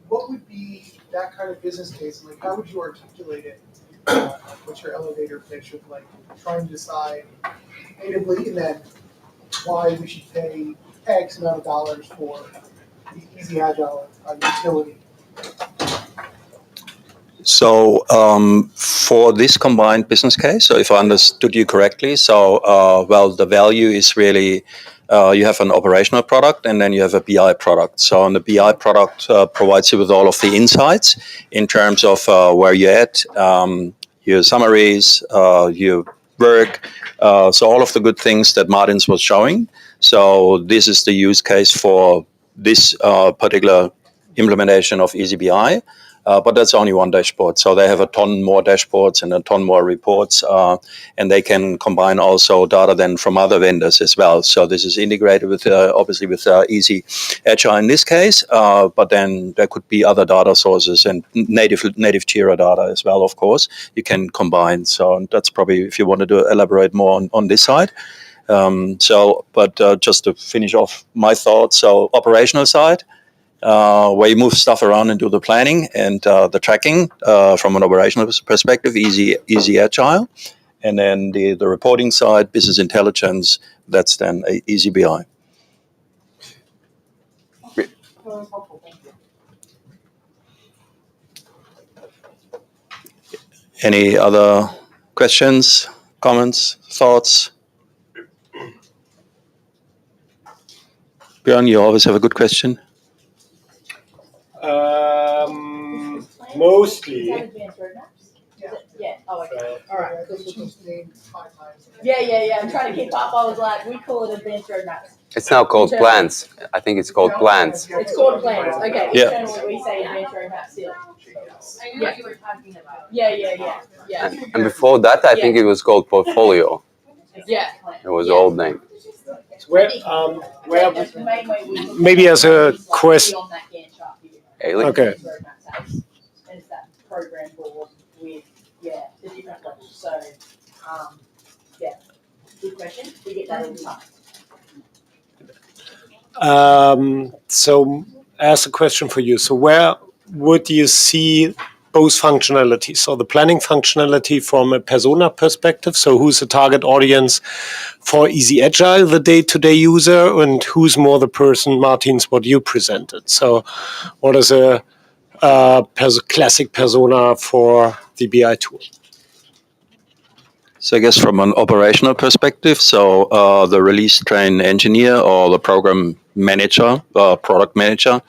What would be that kind of business case? Like, how would you articulate it? What's your elevator pitch of like trying to decide natively and then why we should pay X amount of dollars for the Easy Agile utility? So for this combined business case, so if I understood you correctly, so well, the value is really you have an operational product and then you have a BI product. So on the BI product provides you with all of the insights in terms of where you're at, your summaries, your work, so all of the good things that Martins was showing. So this is the use case for this particular implementation of EasyBI. But that's only one dashboard. So they have a ton more dashboards and a ton more reports, and they can combine also data then from other vendors as well. So this is integrated with, obviously with Easy Agile in this case, but then there could be other data sources and native Jira data as well, of course, you can combine. So that's probably if you wanted to elaborate more on this side. Just to finish off my thoughts, so operational side, where you move stuff around and do the planning and the tracking from an operational perspective, easy agile. And then the reporting side, business intelligence, that's then easy BI. Any other questions, comments, thoughts? Björn, you always have a good question. Mostly. Yeah. Oh, okay. All right. Yeah. I'm trying to keep up. I was like, we call it advanced roadmaps. It's now called plans. I think it's called plans. It's called plans. Okay. Yeah. Internally, we say advanced roadmaps still. I knew what you were talking about. Yeah. And before that, I think it was called portfolio. Yeah. It was old name. Maybe as a question. Haley? Okay. And it's that program board with, the different levels. So, good question. We get that all the time. So, as a question for you, so where would you see both functionalities? So the planning functionality from a persona perspective, so who's the target audience for Easy Agile, the day-to-day user, and who's more the person, Martins, what you presented. So what is a classic persona for the BI tool? So I guess from an operational perspective, so the release train engineer or the program manager, product manager,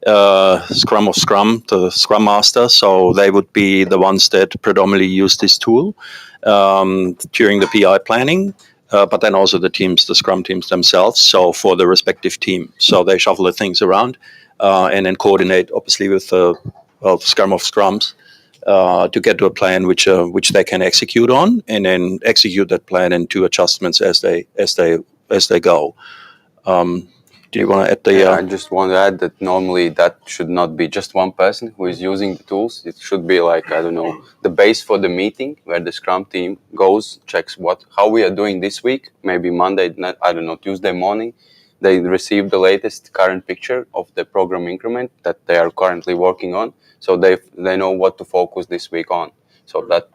Scrum of Scrum, the Scrum Master. So they would be the ones that predominantly use this tool during the PI planning, but then also the teams, the Scrum teams themselves. So for the respective team, so they shuffle the things around and then coordinate, obviously, with the Scrum of Scrums to get to a plan which they can execute on, and then execute that plan and do adjustments as they go. Do you want to add the? I just want to add that normally that should not be just one person who is using the tools. It should be like, I don't know, the base for the meeting where the Scrum team goes, checks how we are doing this week. Maybe Monday, I don't know, Tuesday morning, they receive the latest current picture of the program increment that they are currently working on. So they know what to focus this week on. So that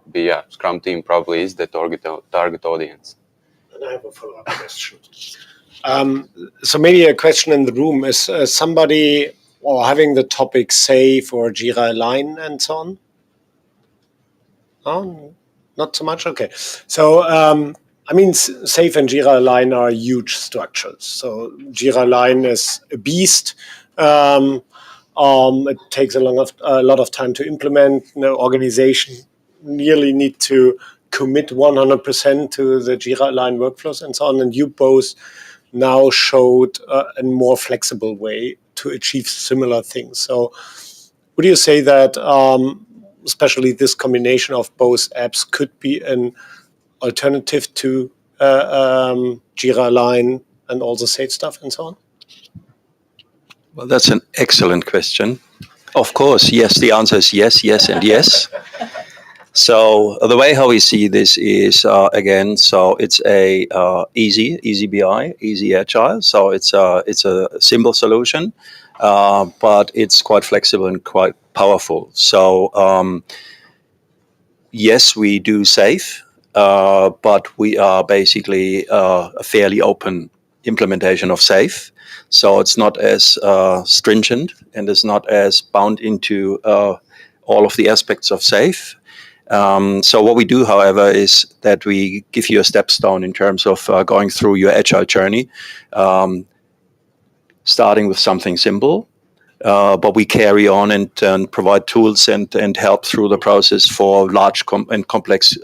Scrum team probably is the target audience. And I have a follow-up question. So maybe a question in the room is somebody or having the topic SAFe or Jira Align and so on? Oh, not so much. Okay. So SAFe and Jira Align are huge structures. So Jira Align is a beast. It takes a lot of time to implement. Organization nearly need to commit 100% to the Jira Align workflows and so on. And you both now showed a more flexible way to achieve similar things. So would you say that especially this combination of both apps could be an alternative to Jira Align and all the SAFe stuff and so on? Well, that's an excellent question. Of course, yes. The answer is yes, and yes. So the way how we see this is again. So it's a easy BI, easy agile. So it's a simple solution, but it's quite flexible and quite powerful. So yes, we do SAFe, but we are basically a fairly open implementation of SAFe. So it's not as stringent and it's not as bound into all of the aspects of SAFe. So what we do, however, is that we give you a stepstone in terms of going through your agile journey, starting with something simple, but we carry on and provide tools and help through the process for large and complex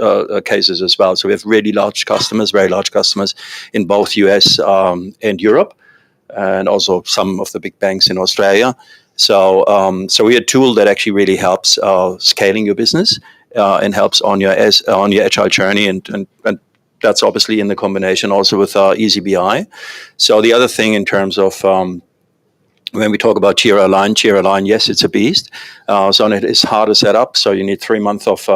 cases as well. So we have really large customers, very large customers in both US and Europe, and also some of the big banks in Australia. So we're a tool that actually really helps scaling your business and helps on your agile journey, and that's obviously in the combination also with Easy BI. So the other thing in terms of when we talk about Jira Align, yes, it's a beast. So it is hard to set up. So you need 3 months of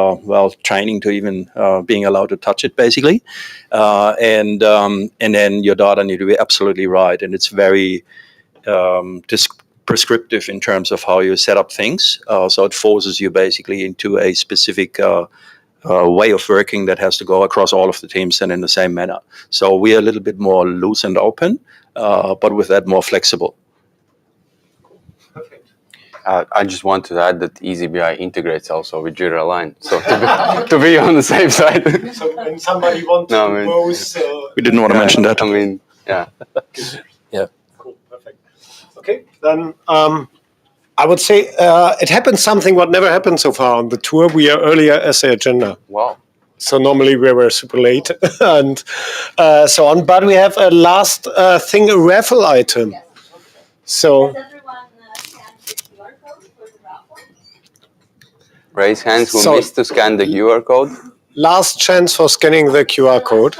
training to even being allowed to touch it, basically. And then your data need to be absolutely right, and it's very prescriptive in terms of how you set up things. So it forces you basically into a specific way of working that has to go across all of the teams and in the same manner. So we are a little bit more loose and open, but with that more flexible. I just want to add that EasyBI integrates also with Jira Align, so to be on the safe side. So when somebody wants to propose, we didn't want to mention that. I mean, yeah. Yeah. Cool, perfect. Okay, then I would say it happened something what never happened so far on the tour. We are earlier as the agenda. Wow. So normally we were super late and so on. But we have a last thing, a raffle item. So Raise hands who missed to scan the QR code. Last chance for scanning the QR code.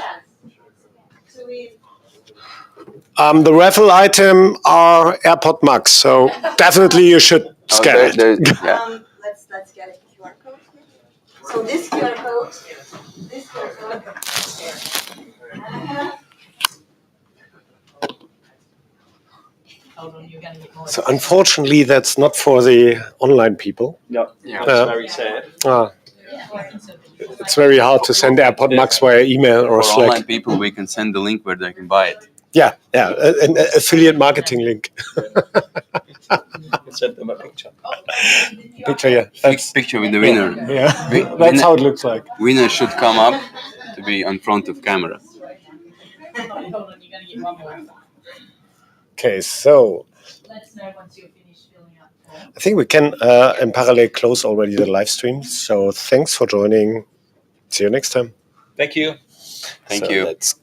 The raffle item are AirPod Max, so definitely you should scan it. Let's get a QR code. So this QR code, So unfortunately, that's not for the online people. Yeah, that's very sad. It's very hard to send AirPod Max via email or For Slack. online people, we can send the link where they can buy it. Yeah, an affiliate marketing link. Send them a picture. Yeah. Picture with the winner. Yeah, that's how it looks like. Winner should come up to be in front of camera. Okay, so I think we can in parallel close already the live stream. So thanks for joining. See you next time. Thank you. Thank you. Let's